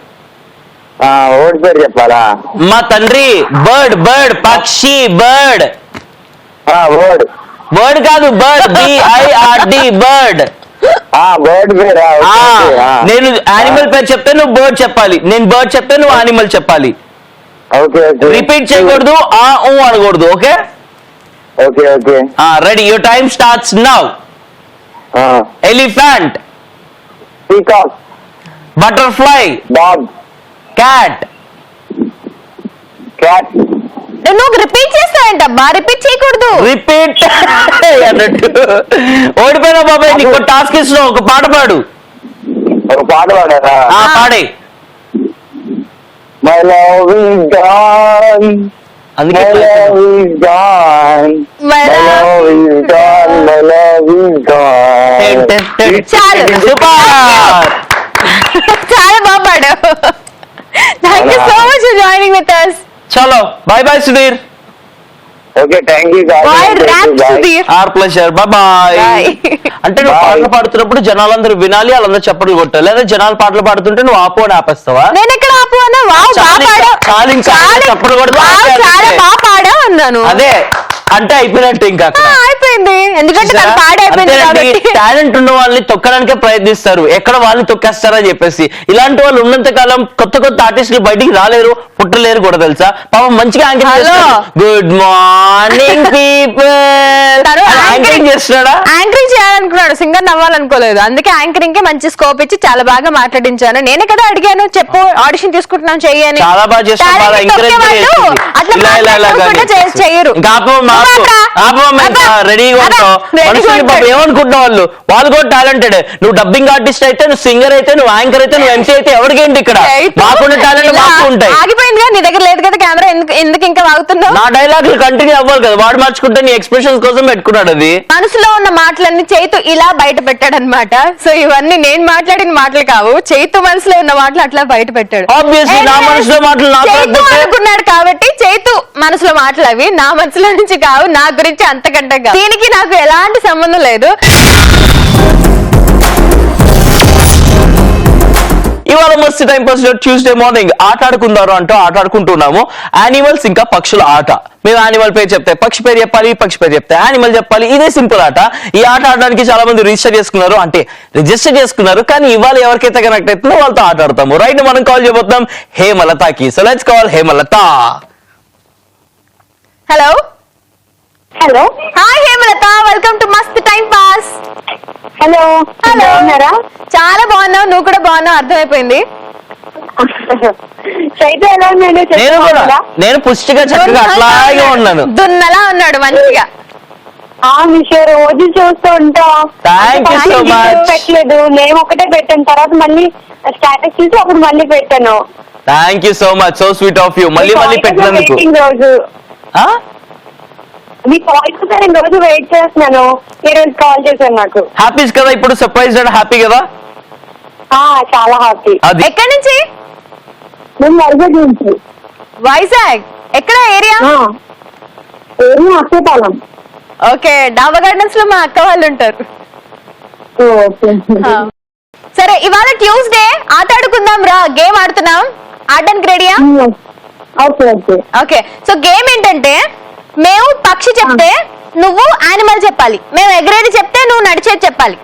[SPEAKER 4] ఓడి పేరు చెప్పాలా?
[SPEAKER 3] మా తండ్రి బర్డ్ పక్షి. బర్డ్ కాదు, బర్డ్, BIRD బర్డ్.
[SPEAKER 4] బర్డ్ పేరా?
[SPEAKER 3] నేను యానిమల్ పేరు చెప్తే నువ్వు బర్డ్ చెప్పాలి, నేను బర్డ్ చెప్తే నువ్వు యానిమల్ చెప్పాలి.
[SPEAKER 4] ఓకే,
[SPEAKER 3] రిపీట్ చేయకూడదు, అనకూడదు. Okay
[SPEAKER 4] okay okay,
[SPEAKER 3] ready, your time starts now. Elephant,
[SPEAKER 4] peacock,
[SPEAKER 3] butterfly,
[SPEAKER 4] dog,
[SPEAKER 3] cat.
[SPEAKER 4] Cat.
[SPEAKER 2] నువ్వు రిపీట్ చేస్తావేంటబ్బా? రిపీట్ చేయకూడదు.
[SPEAKER 3] రిపీట్ అన్నట్టు. ఓడిపోయినా బాబాయ్, నీకు టాస్క్ ఇస్తున్నావు, ఒక పాట పాడు.
[SPEAKER 4] ఒక పాట పాడారా?
[SPEAKER 3] పాడే.
[SPEAKER 4] My love is gone,
[SPEAKER 3] అందుకే
[SPEAKER 4] my love is gone, my love is gone, my love is gone.
[SPEAKER 2] చాలు.
[SPEAKER 3] సూపర్.
[SPEAKER 2] చాలా బాగా పాడావు. Thank you so much for joining with us.
[SPEAKER 3] చలో, bye bye Sudhir.
[SPEAKER 4] Okay, thank you guys.
[SPEAKER 2] Bye, Ram Sudhir.
[SPEAKER 3] Our pleasure. Bye.
[SPEAKER 2] Bye.
[SPEAKER 3] అంటే నువ్వు
[SPEAKER 4] Bye.
[SPEAKER 3] పాటలు పాడుతున్నప్పుడు జనాలందరూ వినాలి, వాళ్ళందరూ చప్పట్లు కొట్టాలి. లేదా జనాలు పాటలు పాడుతుంటే నువ్వు ఆపు అని ఆపేస్తావా?
[SPEAKER 2] నేను ఎక్కడ ఆపు అన్నా? వావ్, బాగా పాడావు.
[SPEAKER 3] చప్పట్లు కొడితే
[SPEAKER 2] వావ్, చాలా బాగా పాడావు అన్నాను.
[SPEAKER 3] అదే అంటే అయిపోయినట్టు ఇంకా అక్కడ.
[SPEAKER 2] అయిపోయింది, ఎందుకంటే తను పాడైపోయింది కాబట్టి.
[SPEAKER 3] టాలెంట్ ఉన్న వాళ్ళని తొక్కడానికే ప్రయత్నిస్తారు, ఎక్కడ వాళ్ళని తొక్కేస్తారని చెప్పేసి. ఇలాంటి వాళ్ళు ఉన్నంత కాలం కొత్త కొత్త ఆర్టిస్టులు బయటికి రాలేరు, పుట్టలేరు కూడా తెలుసా. పాపం మంచిగా గుడ్ మార్నింగ్ పీపుల్ యాంకరింగ్ చేస్తున్నాడా?
[SPEAKER 2] యాంకరింగ్ చేయాలనుకున్నాడు. నవ్వుతున్నాడు, సింగర్ నవ్వాలనుకోలేదు. అందుకే యాంకరింగ్ కి మంచి స్కోప్ ఇచ్చి చాలా బాగా మాట్లాడించాను. నేనే కదా అడిగాను, చెప్పు ఆడిషన్ తీసుకుంటున్నాం చెయ్యని.
[SPEAKER 3] చాలా బాగా చేస్తాం, బాగా ఎంకరేజ్
[SPEAKER 2] చెయ్యరు.
[SPEAKER 3] రెడీగా ఉంటావు. ఏమనుకుంటున్నావు వాళ్ళు కూడా టాలెంటెడ్. నువ్వు డబ్బింగ్ ఆర్టిస్ట్ అయితే, నువ్వు సింగర్ అయితే, నువ్వు యాంకర్ అయితే, నువ్వు ఎంసీ అయితే ఎవరికేంటి ఇక్కడ? మాకున్న టాలెంట్ మాకు ఉంటాయి.
[SPEAKER 2] ఆగిపోయిందిగా, నీ దగ్గర లేదు కదా కెమెరా, ఎందుకు ఇంకా వాగుతున్నావు?
[SPEAKER 3] నా డైలాగులు కంటిన్యూ అవ్వాలి కదా, వాడు మార్చుకుంటే నీ ఎక్స్ప్రెషన్స్ కోసం పెట్టుకున్నాడు. అది
[SPEAKER 2] మనసులో ఉన్న మాటలన్నీ చైతు ఇలా బయట పెట్టాడు అనమాట. సో ఇవన్నీ నేను మాట్లాడిన మాటలు కావు, చైతు మనసులో ఉన్న మాటలు అట్లా బయట పెట్టాడు.
[SPEAKER 3] ఆబ్వియస్లీ నా మనసులో మాటలు
[SPEAKER 2] అనుకున్నాడు కాబట్టి చైతు మనసులో మాటలు అవి, నా మనసులో నుంచి కావు, నా గురించి అంతకంటే కావు. దీనికి నాకు ఎలాంటి సంబంధం లేదు.
[SPEAKER 3] ఇవాళ మస్తు టైం పాస్ ట్యూస్డే మార్నింగ్ ఆట ఆడుకుందారు అంటూ ఆట ఆడుకుంటున్నాము. యానిమల్స్ ఇంకా పక్షుల ఆట. మేము యానిమల్ పేరు చెప్తే పక్షి పేరు చెప్పాలి, పక్షి పేరు చెప్తే యానిమల్ చెప్పాలి. ఇదే సింపుల్ ఆట. ఈ ఆట ఆడడానికి చాలా మంది రిజిస్టర్ చేసుకున్నారు. కానీ ఇవాళ ఎవరికైతే కనెక్ట్ అవుతుందో వాళ్ళతో ఆట ఆడతాము. రైట్, మనం కాల్ చేయబోతున్నాం హేమలతకి. So let's call Hemalatha.
[SPEAKER 2] Hello
[SPEAKER 5] hello,
[SPEAKER 2] hi Hemalatha, welcome to మస్త్ టైం పాస్.
[SPEAKER 5] హలో హలో, ఉన్నారా?
[SPEAKER 2] చాలా బాగున్నావు, నువ్వు కూడా బాగున్నావు, అర్థమైపోయింది.
[SPEAKER 5] చైతు ఎలా ఉన్నాడు?
[SPEAKER 3] నేను పుష్టిగా చక్కగా అట్లాగే ఉన్నాను.
[SPEAKER 2] దున్నలా ఉన్నాడు మంచిగా.
[SPEAKER 5] మీరు రోజు చూస్తూ ఉంటాం.
[SPEAKER 3] Thank you so much.
[SPEAKER 5] పెట్టలేదు, నేను ఒకటే పెట్టాను, తర్వాత మళ్ళీ స్టాటస్ చూసి అప్పుడు మళ్ళీ పెట్టాను.
[SPEAKER 3] Thank you so much, so sweet of you. మళ్ళీ పెట్టినందుకు.
[SPEAKER 5] రోజు మీ కాల్ కోసం నేను రోజు వెయిట్ చేస్తున్నాను, ఈ రోజు కాల్ చేశాను. నాకు
[SPEAKER 3] హ్యాపీ కదా ఇప్పుడు, సర్ప్రైజ్ హ్యాపీ కదా?
[SPEAKER 5] చాలా హ్యాపీ.
[SPEAKER 3] అది
[SPEAKER 2] ఎక్కడి నుంచి?
[SPEAKER 5] మేము వైజాగ్ నుంచి.
[SPEAKER 2] వైజాగ్ ఎక్కడ ఏరియా?
[SPEAKER 5] ఏరియా అక్షయపాలెం.
[SPEAKER 2] ఓకే, డాబా గార్డెన్స్ లో మా అక్క వాళ్ళు ఉంటారు. సరే, ఇవాళ ట్యూస్డే ఆట ఆడుకుందాం రా. గేమ్ ఆడుతున్నాం, ఆడడానికి రెడీయా? ఓకే, సో గేమ్ ఏంటంటే, మేము పక్షి చెప్తే నువ్వు యానిమల్ చెప్పాలి, మేము ఎగరేది చెప్తే నువ్వు నడిచేది చెప్పాలి.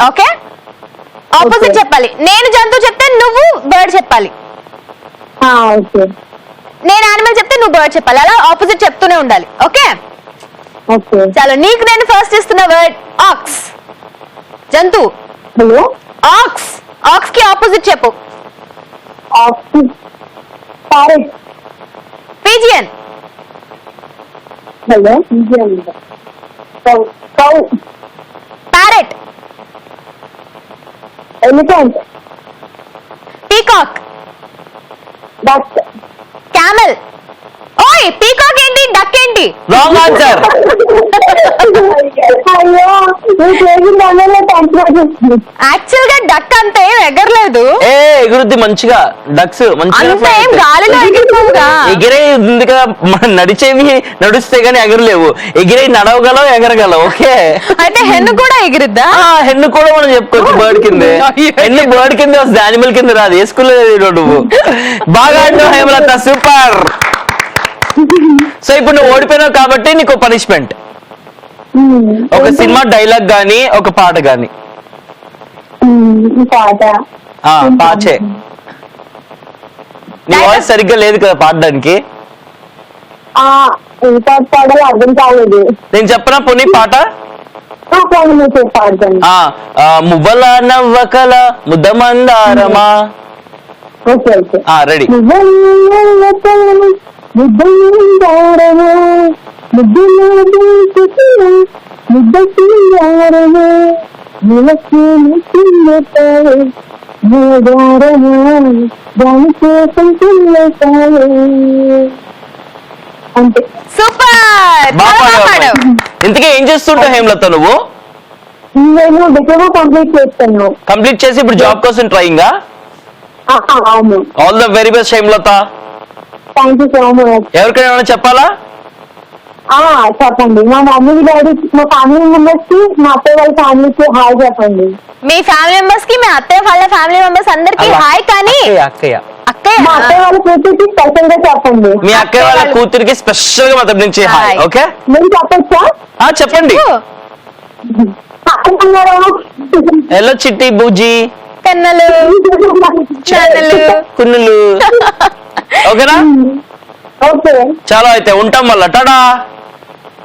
[SPEAKER 2] ఓకే, ఆపోజిట్ చెప్పాలి. నేను జంతువు చెప్తే నువ్వు బర్డ్ చెప్పాలి, నేను యానిమల్ చెప్తే నువ్వు బర్డ్ చెప్పాలి. అలా ఆపోజిట్ చెప్తూనే ఉండాలి. ఓకే, చలో, నీకు నేను ఫస్ట్ ఇస్తున్న వర్డ్ ఆక్స్. జంతువు.
[SPEAKER 5] Hello,
[SPEAKER 2] ox. ఆక్స్ కి ఆపోజిట్ చెప్పు. Pigeon.
[SPEAKER 5] Hello,
[SPEAKER 2] parrot.
[SPEAKER 5] Elephant.
[SPEAKER 2] Peacock.
[SPEAKER 5] Duck.
[SPEAKER 2] Camel. ఓయ్, పీకాక్ ఏంటి, డక్ ఏంటి?
[SPEAKER 3] Wrong answer.
[SPEAKER 5] అయ్యో,
[SPEAKER 2] యాక్చువల్ గా డక్ అంతే ఎగరలేదు.
[SPEAKER 3] ఎగురుద్ది మంచిగా, డక్స్ మంచిగా
[SPEAKER 2] గాలిలో ఎగిరిపోవుగా.
[SPEAKER 3] ఎగిరే ఉంది కదా, మనం నడిస్తే గానీ ఎగరలేవు. ఎగిరే నడవగలవు, ఎగరగలవు. ఓకే,
[SPEAKER 2] అయితే హెన్ను కూడా ఎగిరిద్దా?
[SPEAKER 3] హెన్ను కూడా మనం చెప్పుకోవచ్చు బర్డ్ కిందే. హెన్ను బర్డ్ కిందే వస్తుంది, యానిమల్ కింద రాదు. వేసుకులేదు నువ్వు. బాగా ఆడినావు హేమలత, సూపర్. సో ఇప్పుడు నువ్వు ఓడిపోయినావు కాబట్టి నీకు పనిష్మెంట్. ఒక సినిమా డైలాగ్ గానీ, ఒక పాట గానీ. పాచే. నీ వాయిస్ సరిగ్గా లేదు కదా పాడడానికి.
[SPEAKER 5] అర్థం కాలేదు.
[SPEAKER 3] నేను చెప్పనా పోనీ పాట?
[SPEAKER 5] పాడతాను.
[SPEAKER 3] మువ్వల నవ్వకల ముద్దమందారమా. రెడీ.
[SPEAKER 5] అంతే.
[SPEAKER 2] సూపర్.
[SPEAKER 3] ఇంతకీ ఏం చేస్తుంటావు హేమలత నువ్వు?
[SPEAKER 5] నేను డిప్లొమా కంప్లీట్ చేస్తాను.
[SPEAKER 3] కంప్లీట్ చేసి ఇప్పుడు జాబ్ కోసం ట్రైయింగ్?
[SPEAKER 5] అవును.
[SPEAKER 3] All the very best Hemalatha.
[SPEAKER 5] Thank you so much.
[SPEAKER 3] ఎవరికైనా ఏమైనా చెప్పాలా?
[SPEAKER 5] చెప్పండి. మా మమ్మీ డాడీ, మా ఫ్యామిలీ మెంబర్స్ కి, మా అత్తయ్య వాళ్ళ ఫ్యామిలీకి హాయ్ చెప్పండి.
[SPEAKER 2] మీ ఫ్యామిలీ మెంబర్స్ కి, మీ అత్తయ్య వాళ్ళ ఫ్యామిలీ మెంబర్స్ అందరికి హాయ్. కానీ
[SPEAKER 5] మా అత్తయ్య వాళ్ళ కూతురికి స్పెషల్ గా చెప్పండి.
[SPEAKER 3] మీ అక్కయ్య వాళ్ళ కూతురికి స్పెషల్ గా మా తరపు నుంచి హాయ్. ఓకే,
[SPEAKER 5] నేను చెప్పచ్చా?
[SPEAKER 3] చెప్పండి. హలో చిట్టి, బూజీ,
[SPEAKER 2] కన్నలు,
[SPEAKER 3] కున్నులు. ఓకేనా?
[SPEAKER 5] ఓకే,
[SPEAKER 3] చాలా అయితే ఉంటాం మళ్ళా. టాటా.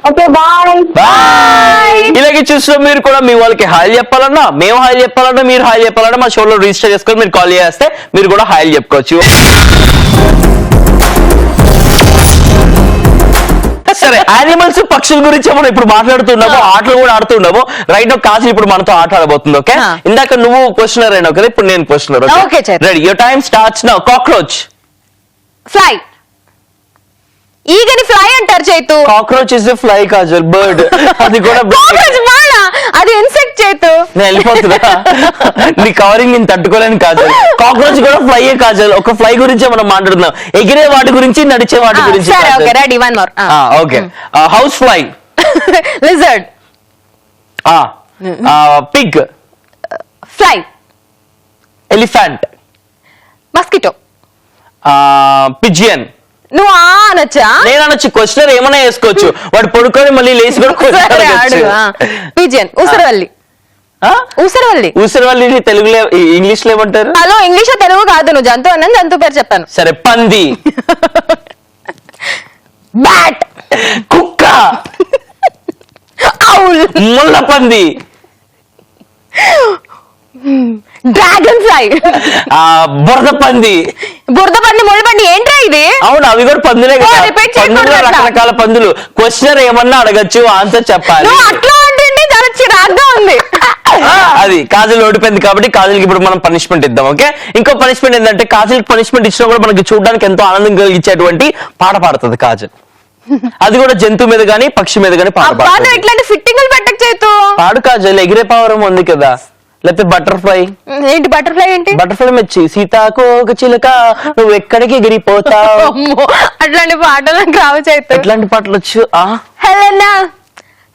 [SPEAKER 5] Okay bye.
[SPEAKER 3] బాయ్. ఇలాగే చూసిన మీరు కూడా మీ వాళ్ళకి హాయ్ చెప్పాలన్నా, మేము హాయ్ చెప్పాలన్నా, మీరు హాయ్ చెప్పాలన్నా మా షోలో రిజిస్టర్ చేసుకొని మీరు కాల్ చేస్తే మీరు కూడా హాయ్ చెప్పుకోవచ్చు. సరే, యానిమల్స్ పక్షుల గురించి మనం ఇప్పుడు మాట్లాడుతున్నాము, ఆటలు కూడా ఆడుతున్నాము. రైట్ నౌ కాజల్ ఇప్పుడు మనతో ఆట ఆడబోతుంది. ఓకే, ఇందాక నువ్వు క్వశ్చనర్ అయినావు కదా, ఇప్పుడు నేను questioner.
[SPEAKER 2] Okay, sir.
[SPEAKER 3] Ready, your time starts now. Cockroach.
[SPEAKER 2] Fly. ఈగని ఫ్లై అంటారు Chaitu.
[SPEAKER 3] Cockroach is a fly Kajal, bird. అది కూడా
[SPEAKER 2] Cockroach బాడా? అది ఇన్సెక్ట్ చైతు.
[SPEAKER 3] నేను వెళ్ళిపోతున్నా, నీ కవరింగ్ నేను తట్టుకోలేను కాజల్. కాక్రోచ్ కూడా ఫ్లైయే కాజల్. ఒక ఫ్లై గురించే మనం మాట్లాడుతున్నాం, ఎగిరే వాటి గురించి, నడిచే వాటి గురించి.
[SPEAKER 2] సరే, okay, ready, one more.
[SPEAKER 3] Okay, house fly.
[SPEAKER 2] Lizard.
[SPEAKER 3] Pig.
[SPEAKER 2] Fly.
[SPEAKER 3] Elephant.
[SPEAKER 2] Mosquito.
[SPEAKER 3] Pigeon.
[SPEAKER 2] నువ్వు అనొచ్చా?
[SPEAKER 3] నేను అనొచ్చు, క్వశ్చనర్ ఏమైనా వేసుకోవచ్చు. వాడు పడుకొని మళ్ళీ లేచి కూడా
[SPEAKER 2] పిజియన్. ఉసరవల్లి. ఉసరవల్లి.
[SPEAKER 3] ఊసరవల్లి తెలుగులో, ఇంగ్లీష్ లో ఏమంటారు?
[SPEAKER 2] హలో, ఇంగ్లీష్ లో తెలుగు కాదు. నువ్వు జంతువు అన్నాను, జంతువు పేరు చెప్పాను.
[SPEAKER 3] సరే, పంది.
[SPEAKER 2] బ్యాట్.
[SPEAKER 3] కుక్క.
[SPEAKER 2] ఔల్.
[SPEAKER 3] ముళ్ళ పంది.
[SPEAKER 2] Dragon fly.
[SPEAKER 3] బురద పంది.
[SPEAKER 2] బురద పంది, ముళ్ళ పంది, ఏంట్రా ఇది?
[SPEAKER 3] అవును, అవి కూడా పందులే కదా.
[SPEAKER 2] repeat చేయకూడదు
[SPEAKER 3] పందులు
[SPEAKER 2] అట్లా.
[SPEAKER 3] రకరకాల పందులు. క్వశ్చనర్ ఏమన్నా అడగచ్చు, ఆన్సర్ చెప్పాలి.
[SPEAKER 2] నువ్వు అట్లా అంటే చాలా చిరాగ్గా ఉంది.
[SPEAKER 3] అది కాజల్ ఓడిపోయింది కాబట్టి కాజల్కి ఇప్పుడు మనం పనిష్మెంట్ ఇద్దాం. ఓకే, ఇంకో పనిష్మెంట్ ఏంటంటే కాజల్ పనిష్మెంట్ ఇచ్చినా కూడా మనకి చూడడానికి ఎంతో ఆనందం కలిగించేటువంటి పాట పాడుతుంది కాజల్. అది కూడా జంతువు మీద గానీ పక్షి మీద గానీ పాట
[SPEAKER 2] అబ్బా, నువ్వు
[SPEAKER 3] పాడుతుంది.
[SPEAKER 2] ఇట్లాంటి ఫిట్టింగ్లు పెట్టక చేతు.
[SPEAKER 3] పాడు కాజల్, ఎగిరే పావరం ఉంది కదా. లేకపోతే బటర్ఫ్లై.
[SPEAKER 2] ఏంటి బటర్ఫ్లై? ఏంటి
[SPEAKER 3] బటర్ఫ్లై మెచ్చి సీతాకోక చిలుక నువ్వు ఎక్కడికి ఎగిరిపోతావు.
[SPEAKER 2] అమ్మో, అట్లాంటి పాటలు నాకు రావు చేతు.
[SPEAKER 3] ఎట్లాంటి పాటలు వచ్చు?
[SPEAKER 2] హెలెనా,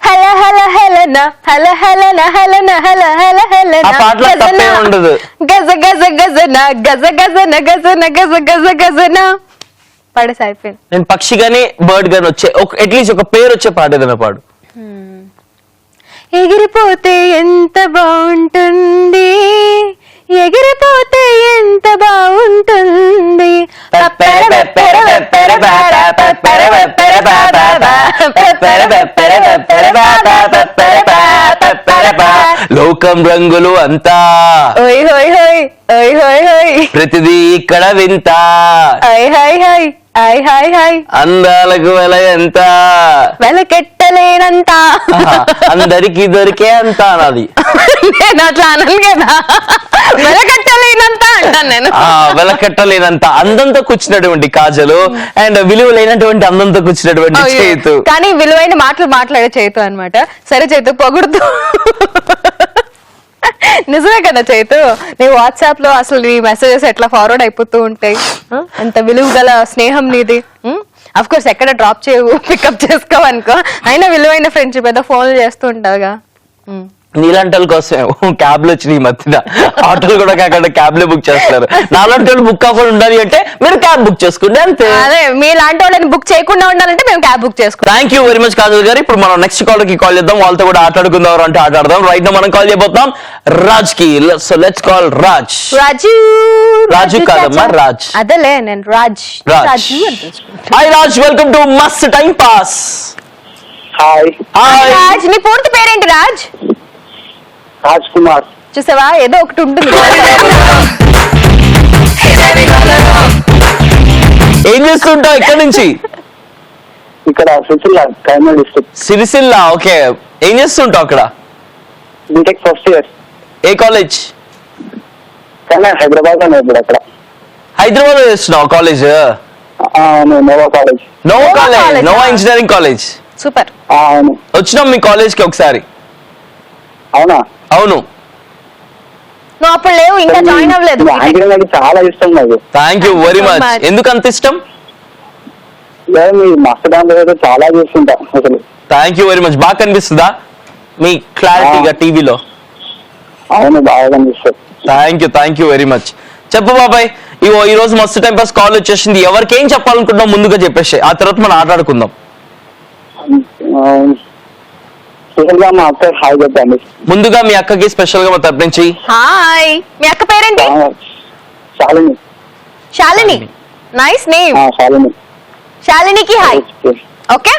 [SPEAKER 2] హెల హెల హెలెనా, హెల హెలెనా, హెలెనా, హెల హెల హెలెనా.
[SPEAKER 3] ఆ పాటలో తప్పే ఉండదు.
[SPEAKER 2] గజ గజ గజన, గజ గజన, గజన గజ గజ గజన. పాడేసి అయిపోయింది.
[SPEAKER 3] నేను పక్షి గానీ బర్డ్ గానీ వచ్చే అట్లీస్ట్ ఒక పేరు వచ్చే పాట ఏదైనా పాడు.
[SPEAKER 2] ఎగిరిపోతే ఎంత బాగుంటుంది, ఎగిరిపోతే ఎంత బాగుంటుంది.
[SPEAKER 3] లోకం రంగులు అంతా,
[SPEAKER 2] ఓయ్ హోయ్ హోయ్, ఓయ్ హోయ్ హోయ్,
[SPEAKER 3] ప్రతిదీ ఇక్కడ వింత,
[SPEAKER 2] ఐ హై హై, ఐ హై హై,
[SPEAKER 3] అందాలకు వెల ఎంత,
[SPEAKER 2] వెలకెట్టలేనంత,
[SPEAKER 3] అందరికి దొరికే అంత అన్నది.
[SPEAKER 2] నేను అట్లా అనను కదా, వెలకట్టలేనంత అంటాను నేను.
[SPEAKER 3] వెలకట్టలేనంత అందంతో కూర్చున్నటువంటి కాజలు అండ్ విలువ లేనటువంటి అందంతో కూర్చున్నటువంటి చేతు.
[SPEAKER 2] కానీ విలువైన మాటలు మాట్లాడే చేతు అన్నమాట. సరే చేతు, పొగుడుతూ. నిజమే కదా చైతు, నీ వాట్సాప్ లో అసలు నీ మెసేజెస్ ఎట్లా ఫార్వర్డ్ అయిపోతూ ఉంటాయి. ఎంత విలువ గల స్నేహం నీది. అఫ్ కోర్స్ ఎక్కడ డ్రాప్ చేయవు, పికప్ చేసుకోవనుకో, అయినా విలువైన ఫ్రెండ్షిప్ ఏదో ఫోన్లు చేస్తూ ఉంటావుగా.
[SPEAKER 3] నీలాంటి వాళ్ళ కోసం క్యాబ్లు వచ్చినాయి ఈ మధ్యన. ఆటోలు కూడా కాకుండా క్యాబ్లే బుక్ చేస్తారు. నాలాంటి వాళ్ళు బుక్ కాకుండా ఉండాలి అంటే మీరు క్యాబ్ బుక్ చేసుకోండి, అంతే.
[SPEAKER 2] అదే, మీలాంటి వాళ్ళని బుక్ చేయకుండా ఉండాలంటే మేము క్యాబ్ బుక్ చేసుకుంటాం.
[SPEAKER 3] Thank you very much Kajal గారు. ఇప్పుడు మనం నెక్స్ట్ కాల్ కి కాల్ చేద్దాం, వాళ్ళతో కూడా ఆటాడుకుందాం అంటే ఆటాడదాం. రైట్ నా మనం కాల్ చేయబోతున్నాం రాజ్ కి. So let's call Raj. Raju కాదమ్మా, రాజ్.
[SPEAKER 2] అదేలే, నేను Raj.
[SPEAKER 3] Raj. Hi Raj, welcome to మస్త్ time pass.
[SPEAKER 4] Hi
[SPEAKER 3] hi
[SPEAKER 2] Raj, నీ పూర్తి పేరేంటి రాజ్?
[SPEAKER 4] రాజ్ కుమార్.
[SPEAKER 2] చూసావా, ఏదో ఒకటి ఉంటుంది.
[SPEAKER 3] ఏం చేస్తుంటావు? ఎక్కడి నుంచి?
[SPEAKER 4] ఇక్కడ సిరిసిల్ల కైమల్ డిస్ట్రిక్ట్.
[SPEAKER 3] సిరిసిల్ల. ఓకే, ఏం చేస్తుంటావు అక్కడ?
[SPEAKER 4] BTech first year.
[SPEAKER 3] ఏ కాలేజ్?
[SPEAKER 4] కానీ హైదరాబాద్ లో ఇప్పుడు అక్కడ.
[SPEAKER 3] హైదరాబాద్ లో చేస్తున్నావు college?
[SPEAKER 4] Nova college.
[SPEAKER 3] Nova college, Nova engineering college.
[SPEAKER 2] Super.
[SPEAKER 4] అవును.
[SPEAKER 3] వచ్చినాం మీ కాలేజ్ కి ఒకసారి.
[SPEAKER 4] అవునా?
[SPEAKER 3] అవును.
[SPEAKER 2] నువ్వు అప్పుడు లేవు, ఇంకా జాయిన్ అవ్వలేదు.
[SPEAKER 4] యాంకరింగ్ అంటే చాలా ఇష్టం నాకు.
[SPEAKER 3] Thank you very much. ఎందుకు అంత ఇష్టం?
[SPEAKER 4] మీ మస్తు దాంట్లో చాలా చూస్తుంటా అసలు.
[SPEAKER 3] Thank you very much. బాగా కనిపిస్తుందా మీ క్లారిటీగా టీవీలో?
[SPEAKER 4] అవును, బాగా కనిపిస్తుంది.
[SPEAKER 3] Thank you very much. చెప్పు బాబాయ్, ఈ రోజు మస్తు టైం పాస్ కాల్ వచ్చేసింది. ఎవరికి ఏం చెప్పాలనుకుంటున్నాం ముందుగా చెప్పేసి, ఆ తర్వాత మనం ఆటాడుకుందాం.
[SPEAKER 4] స్పెషల్ గా మా అక్క హాయ్ చెప్పండి.
[SPEAKER 3] ముందుగా మీ అక్కకి స్పెషల్ గా మా తరపు నుంచి
[SPEAKER 2] హాయ్. మీ అక్క పేరేంటి?
[SPEAKER 4] శాలిని.
[SPEAKER 2] శాలిని. Nice name.
[SPEAKER 4] శాలిని.
[SPEAKER 2] శాలినికి హాయ్. ఓకే,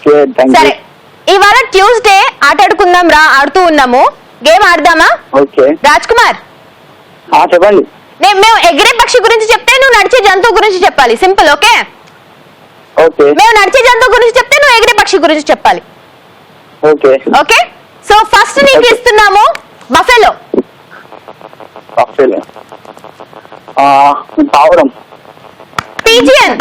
[SPEAKER 4] ఓకే థ్యాంక్
[SPEAKER 2] సరే
[SPEAKER 4] యూ
[SPEAKER 2] ఇవాళ ట్యూస్డే ఆట ఆడుకుందాం రా, ఆడుతూ ఉన్నాము. గేమ్ ఆడదామా?
[SPEAKER 4] ఓకే
[SPEAKER 2] రాజ్ కుమార్,
[SPEAKER 4] చెప్పండి.
[SPEAKER 2] మేము ఎగిరే పక్షి గురించి చెప్తే నువ్వు నడిచే జంతువు గురించి చెప్పాలి. సింపుల్. ఓకే?
[SPEAKER 4] ఓకే
[SPEAKER 2] మేము నడిచే జంతువు గురించి చెప్తే నువ్వు ఎగిరే పక్షి గురించి చెప్పాలి.
[SPEAKER 4] ఓకే
[SPEAKER 2] ఓకే, సో ఫస్ట్ నీకు ఇస్తున్నాము బఫెలో.
[SPEAKER 4] పావురం.
[SPEAKER 2] పీజియన్.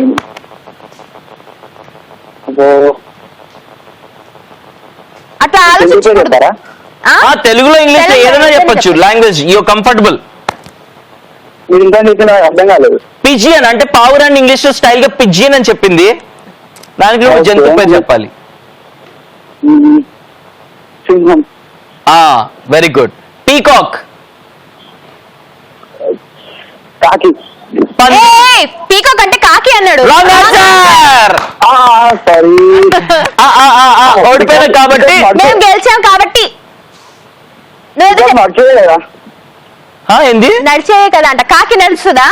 [SPEAKER 2] అట్లా ఆలోచించకూడదు.
[SPEAKER 4] చెప్తారా?
[SPEAKER 3] తెలుగులో ఇంగ్లీష్ ఏదైనా చెప్పొచ్చు. Language you comfortable.
[SPEAKER 4] మీరు ఇంకా చెప్పిన అర్థం కాలేదు.
[SPEAKER 3] పిజియన్ అంటే పావురాన్ని ఇంగ్లీష్ లో స్టైల్ గా పిజియన్ అని చెప్పింది. దానికి నువ్వు జంతువు పేరు చెప్పాలి.
[SPEAKER 4] సింహం.
[SPEAKER 3] Very good. పీకాక్.
[SPEAKER 4] కాకి.
[SPEAKER 2] పీకాక్ అంటే కాకి అన్నాడు.
[SPEAKER 3] Wrong answer.
[SPEAKER 4] సారీ.
[SPEAKER 3] ఓడిపోయినా కాబట్టి
[SPEAKER 2] మేము గెలిచాం కాబట్టి నువ్వు
[SPEAKER 4] మర్చిపోయా.
[SPEAKER 3] ఏంది
[SPEAKER 2] నడిచేయే కదా అంట. కాకి నడుస్తుందా?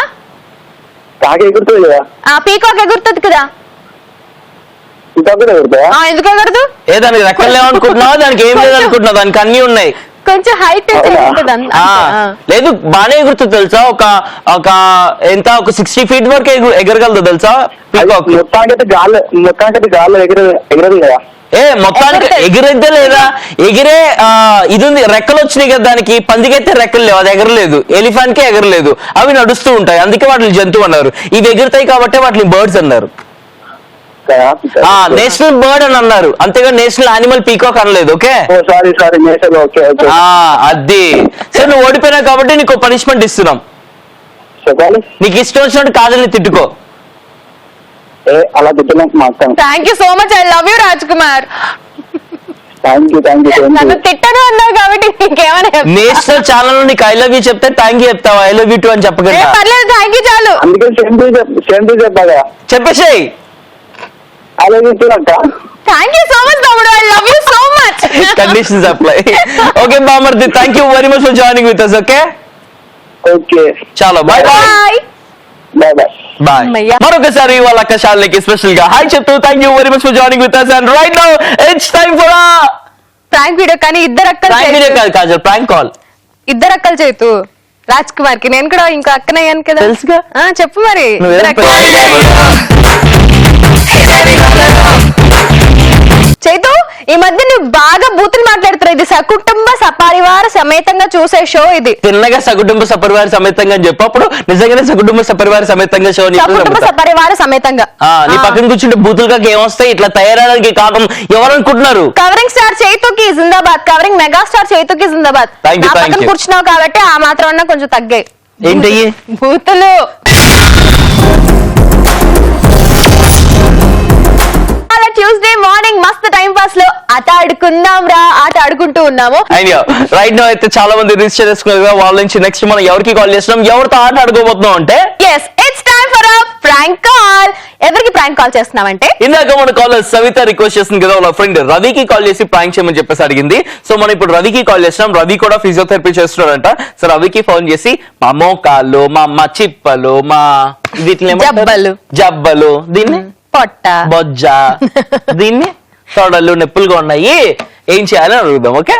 [SPEAKER 4] కాకి ఎగురుతుంది కదా.
[SPEAKER 2] పీకాక్ ఎగురుతుంది కదా.
[SPEAKER 4] ఇంకా కూడా ఎగురుతాయా?
[SPEAKER 2] ఎందుకు ఎగరదు?
[SPEAKER 3] దానికి రెక్కలు లేవనుకుంటున్నావా? దానికి ఏం లేదనుకుంటున్నావు? దానికి అన్ని ఉన్నాయి.
[SPEAKER 2] కొంచెం హైట్
[SPEAKER 3] లేదు, బానే ఎగురుతుంది తెలుసా. ఒక ఎంత ఒక 60 feet వరకు ఎగరగలదు తెలుసా పీకాక్.
[SPEAKER 4] మొత్తానికి గాల్లో ఎగరదు కదా.
[SPEAKER 3] మొత్తానికి ఎగిరైతే లేదా? ఎగిరే ఇది ఉంది, రెక్కలు వచ్చినాయి కదా దానికి. పందికైతే రెక్కలు లేవు, అది ఎగరలేదు. ఎలిఫెంట్ కి ఎగరలేదు. అవి నడుస్తూ ఉంటాయి, అందుకే వాటిని జంతువు అన్నారు. ఇవి ఎగురుతాయి కాబట్టి వాటిని బర్డ్స్ అన్నారు. నేషనల్ బర్డ్ అని అన్నారు, అంతేగా నేషనల్ యానిమల్ పీకాక్ అనలేదు. ఓకే
[SPEAKER 4] సారీ
[SPEAKER 3] అది సరే. నువ్వు ఓడిపోయినా కాబట్టి నీకు పనిష్మెంట్ ఇస్తున్నాం.
[SPEAKER 4] చెప్పాలి.
[SPEAKER 3] నీకు ఇష్టం వచ్చినట్టు కాదని తిట్టుకో.
[SPEAKER 4] అలా తిట్టలేం మా అక్క.
[SPEAKER 2] Thank you so much. I love you Raj Kumar.
[SPEAKER 4] Thank you
[SPEAKER 2] నన్ను తిట్టను అన్నావు కాబట్టి నీకేమైనా
[SPEAKER 3] నేషనల్ ఛానల్ లో నీకు ఐ లవ్ యూ చెప్తే థ్యాంక్ యూ చెప్తావా? ఐ లవ్ యూ టూ అని చెప్పగలరా?
[SPEAKER 2] పర్లేదు, థ్యాంక్ యూ చాలు.
[SPEAKER 4] అందుకే సేమ్ చెప్పాలా?
[SPEAKER 3] చెప్పేసేయ్.
[SPEAKER 4] ఐ లవ్ యూ టూ అంట.
[SPEAKER 2] థ్యాంక్ యూ సో మచ్ తమ్ముడు. I love you so much.
[SPEAKER 3] Conditions apply. Okay బామర్ది, thank you very much for joining with us. Okay
[SPEAKER 4] okay
[SPEAKER 3] చాలా bye bye
[SPEAKER 4] bye bye
[SPEAKER 3] bye.
[SPEAKER 2] అమ్మయ్య.
[SPEAKER 3] మరొకసారి వాళ్ళ అక్క శాలికి special గా హాయ్ చెప్తూ thank you very much for joining with us. And right now it's time for
[SPEAKER 2] prank video. కానీ ఇద్దరు అక్కలు
[SPEAKER 3] ప్రాంక్ వీడియో కాదు కాజల్, ప్రాంక్ కాల్.
[SPEAKER 2] ఇద్దరు అక్కలు చేతు రాజ్ కుమార్ కి. నేను కూడా ఇంకో అక్కనయ్యాను కదా.
[SPEAKER 3] తెలుసుగా.
[SPEAKER 2] చెప్పు మరి.
[SPEAKER 3] నువ్వేం
[SPEAKER 2] చైతు, ఈ మధ్య నువ్వు బాగా బూతులు మాట్లాడుతున్నావు. ఇది సకుటుంబ సపరివార సమేతంగా చూసే షో. ఇది
[SPEAKER 3] తిన్నగా సకుటుంబ సపరివార సమేతంగా అని చెప్పు. అప్పుడు నిజంగానే సకుటుంబ సపరివార సమేతంగా షో.
[SPEAKER 2] సకుటుంబ సపరివార సమేతంగా.
[SPEAKER 3] నీ పక్కన కూర్చుంటే బూతులుగా ఏమొస్తాయి? ఇట్లా తయారవడానికి కారణం ఎవరు అనుకుంటున్నారు?
[SPEAKER 2] కవరింగ్ స్టార్ చైతుకి జిందాబాద్. కవరింగ్ మెగాస్టార్ చైతుకి జిందాబాద్. నా పక్కన కూర్చున్నావు కాబట్టి ఆ మాత్రం అన్నా కొంచెం తగ్గాయి.
[SPEAKER 3] ఏంటి
[SPEAKER 2] బూతులు? ట్యూస్డే మార్నింగ్ మస్తు టైం పాస్ లో ఆట ఆడుకుందాం రా, ఆట ఆడుకుంటూ ఉన్నాము.
[SPEAKER 3] రైట్ నౌ అయితే చాలా మంది రిజిస్టర్ చేసుకున్నారు కదా. వాళ్ళ నుంచి నెక్స్ట్ మనం ఎవరికి కాల్ చేస్తున్నాం, ఎవరితో ఆట ఆడుకోబోతున్నాం అంటే
[SPEAKER 2] it's time for a prank call. ఎవరికి ప్రాంక్ కాల్ చేస్తున్నామంటే,
[SPEAKER 3] ఇందాక మన కాలర్ సవిత రిక్వెస్ట్ చేస్తుంది కదా, వాళ్ళ ఫ్రెండ్ రవికి కాల్ చేసి ప్రాంక్ చేయమని చెప్పేసి అడిగింది. సో మనం ఇప్పుడు రవికి కాల్ చేస్తున్నాం. రవి కూడా ఫిజియోథెరపీ చేస్తున్నాడంట. సో రవికి ఫోన్ చేసి మా మోకాళ్ళు, మా చిప్పలు, మా జబ్బలు, దీన్ని
[SPEAKER 2] పొట్ట,
[SPEAKER 3] బొజ్జ, దీన్ని తొడలు నొప్పులుగా ఉన్నాయి, ఏం చేయాలని అడుగుదాం. ఓకే,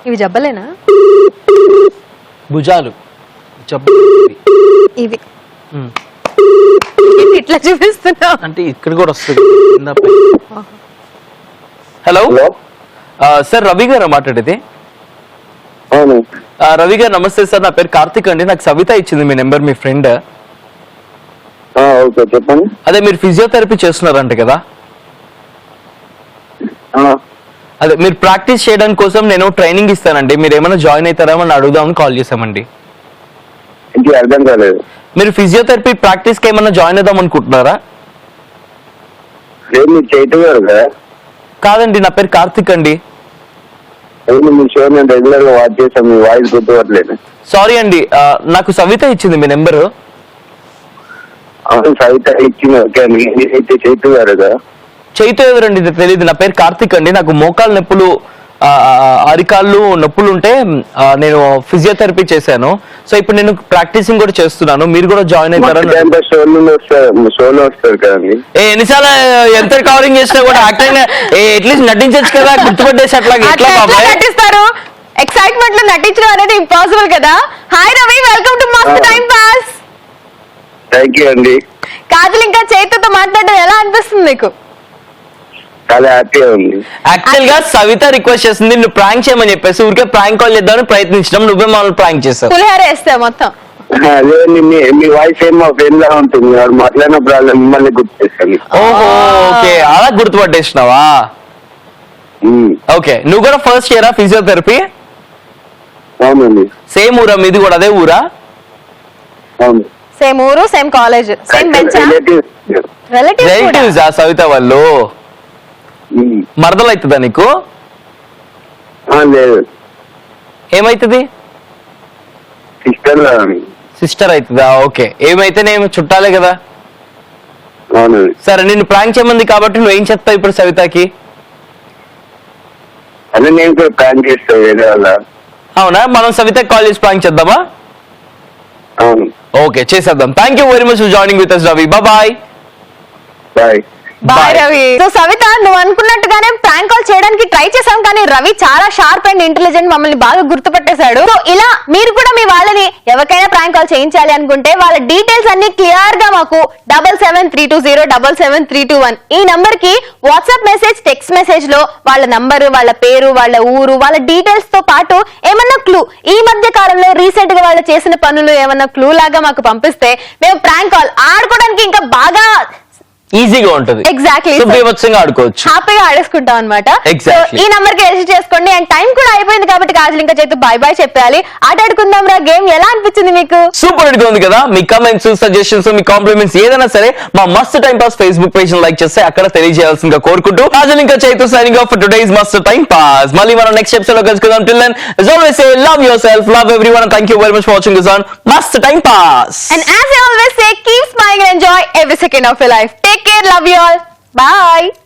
[SPEAKER 2] ఇవి జబ్బలేనా?
[SPEAKER 3] భుజాలు
[SPEAKER 2] ఇవి ఇట్లా చూపిస్తున్నావు
[SPEAKER 3] అంటే ఇక్కడ కూడా వస్తుంది. హలో సార్, రవి గారు మాట్లాడేది? రవి గారు నమస్తే సార్, నా పేరు కార్తిక్ అండి. నాకు సవిత ఇచ్చింది మీ నెంబర్, మీ ఫ్రెండ్.
[SPEAKER 4] ఓకే చెప్పండి.
[SPEAKER 3] అదే మీరు ఫిజియోథెరపీ చేస్తున్నారంట కదా. అదే మీరు ప్రాక్టీస్ చేయడానికి కోసం నేను ట్రైనింగ్ ఇస్తానండి. మీరు ఏమైనా జాయిన్ అవుతారేమని అడుగుదామని కాల్ చేసామండి.
[SPEAKER 4] అర్థం కాలేదు.
[SPEAKER 3] మీరు ఫిజియోథెరపీ ప్రాక్టీస్ కి ఏమైనా జాయిన్ అవుదాం అనుకుంటున్నారా?
[SPEAKER 4] చైతు గారు కదా?
[SPEAKER 3] కాదండి, నా పేరు కార్తిక్ అండి.
[SPEAKER 4] మీ షో నేను రెగ్యులర్ గా వాచ్ చేస్తాను, మీ వాయిస్ గుర్తుపట్టలేదు.
[SPEAKER 3] సారీ అండి, నాకు సవిత ఇచ్చింది మీ నెంబరు.
[SPEAKER 4] సవిత ఇచ్చింది. ఓకే, అయితే చైతు గారు కదా?
[SPEAKER 3] చైతు ఎవరండి? ఇది తెలియదు. నా పేరు కార్తిక్ అండి. నాకు మోకాలు నొప్పులు అరికాళ్ళు నొప్పులు ఉంటే నేను ఫిజియోథెరపీ చేశాను. సో ఇప్పుడు నేను ప్రాక్టీసింగ్ కూడా చేస్తున్నాను. మీరు కూడా జాయిన్ అవుతారని.
[SPEAKER 4] షోలో వస్తారు కదండి.
[SPEAKER 3] ఎన్నిసార్లు ఎంత కవరింగ్ చేసినా కూడా యాక్టింగ్ అట్లీస్ట్ నటించచ్చు కదా, గుర్తుపట్టేసి అట్లాగే ఎట్లా బాబాయ్
[SPEAKER 2] నటిస్తారు? ఎక్సైట్మెంట్ లో నటించడం అనేది ఇంపాసిబుల్ కదా. హాయ్ రవి, వెల్కమ్ టు మస్త్ టైం పాస్.
[SPEAKER 4] థ్యాంక్ యూ అండి.
[SPEAKER 2] కాజల్ ఇంకా చైతన్యతో మాట్లాడడం ఎలా అనిపిస్తుంది మీకు?
[SPEAKER 4] చాలా హ్యాపీగా ఉంది.
[SPEAKER 3] యాక్చువల్ గా సవిత రిక్వెస్ట్ చేసింది నువ్వు ప్రాంక్ చేయమని చెప్పేసి ఊరికే ప్రాంక్ కాల్ చేద్దామని ప్రయత్నించడం, నువ్వే మమ్మల్ని ప్రాంక్ చేస్తావు.
[SPEAKER 2] పులిహార వేస్తే మొత్తం
[SPEAKER 4] అదే మీ వాయిస్ ఏం మా ఫ్రెండ్ లా ఉంటుంది, వాడు మాట్లాడినప్పుడు మిమ్మల్ని గుర్తు చేస్తాను.
[SPEAKER 3] ఓహో ఓకే, అలా గుర్తుపట్టేసినావా? ఓకే, నువ్వు కూడా ఫస్ట్ ఇయరా ఫిజియోథెరపీ?
[SPEAKER 4] అవునండి.
[SPEAKER 3] సేమ్ ఊరా మీది కూడా? అదే ఊరా?
[SPEAKER 4] అవును.
[SPEAKER 2] సేమ్ ఊరు, same college, same bench.
[SPEAKER 3] Relatives ఆ సవిత వాళ్ళు? మరదలు అవుతుందా నీకు?
[SPEAKER 4] లేదు.
[SPEAKER 3] ఏమైతుంది?
[SPEAKER 4] సిస్టర్.
[SPEAKER 3] సిస్టర్ అవుతుందా? ఓకే, ఏమైతే నేను చుట్టాలే కదా.
[SPEAKER 4] అవును.
[SPEAKER 3] సరే, నిన్ను ప్రాంక్ చేయమంది కాబట్టి నువ్వు ఏం చెప్తావు ఇప్పుడు సవితకి?
[SPEAKER 4] అదే నేను కూడా ప్రాంక్ చేస్తాను వేరే వాళ్ళ.
[SPEAKER 3] అవునా, మనం సవితకి కాల్ చేసి ప్రాంక్ చేద్దామా?
[SPEAKER 4] అవును.
[SPEAKER 3] ఓకే, చేసేద్దాం. Thank you very much for joining with us Ravi. Bye.
[SPEAKER 4] Bye.
[SPEAKER 2] Bye Ravi. So Savita, నువ్వు అనుకున్నట్టుగానే ప్రాంక్ కాల్ చేయడానికి ట్రై చేసాం, కానీ రవి చాలా షార్ప్ అండ్ ఇంటెలిజెంట్, మమ్మల్ని బాగా గుర్తుపట్టేశాడు. సో ఇలా మీరు కూడా మీ వాళ్ళని ఎవరికైనా ప్రాంక్ కాల్ చేయించాలి అనుకుంటే వాళ్ళ డీటెయిల్స్ అన్ని క్లియర్ గా మాకు 7732077321 ఈ నంబర్ కి వాట్సాప్ మెసేజ్, టెక్స్ట్ మెసేజ్ లో వాళ్ళ నంబరు, వాళ్ళ పేరు, వాళ్ళ ఊరు, వాళ్ళ డీటెయిల్స్ తో పాటు ఏమన్నా క్లూ, ఈ మధ్య కాలంలో రీసెంట్ గా వాళ్ళు చేసిన పనులు ఏమన్నా క్లూ లాగా మాకు పంపిస్తే మేము ప్రాంక్ కాల్ ఆడుకోవడానికి ఇంకా బాగా
[SPEAKER 3] ఈజీగా ఉంటుంది.
[SPEAKER 2] ఎగ్జాక్ట్లీ,
[SPEAKER 3] బీభత్సంగా ఆడుకోవచ్చు,
[SPEAKER 2] హ్యాపీగా ఆడేసుకుంటాం అనమాట.
[SPEAKER 3] Exactly.
[SPEAKER 2] ఈ నంబర్ కి రిజిస్టర్ చేసుకోండి. అండ్ టైం కూడా అయిపోయింది కాబట్టి కాజల్ ఇంకా చేతు బాయ్ బాయ్ చెప్పాలి. ఆట ఆడుకుందాం రా. గేమ్ ఎలా అనిపించింది మీకు?
[SPEAKER 3] సూపర్ హిట్ గా ఉంది కదా. మీ కమెంట్స్, సజెషన్స్, మీ కాంప్లిమెంట్స్ ఏదైనా సరే మా Mast time pass Facebook page like చేస్తే అక్కడ తెలియజేయాల్సిందిగా కోరుకుంటూ కాజల్ ఇంకా Chaitu signing off for today's Mast time pass. మళ్ళీ మనం నెక్స్ట్ ఎపిసోడ్ లో కలుసుకుందాం. Till then as always say love yourself, love everyone, and thank you very much for watching this on మస్త్ time pass.
[SPEAKER 2] And as I always say, keep smiling and enjoy every second of your life. Take care, love you all. Bye.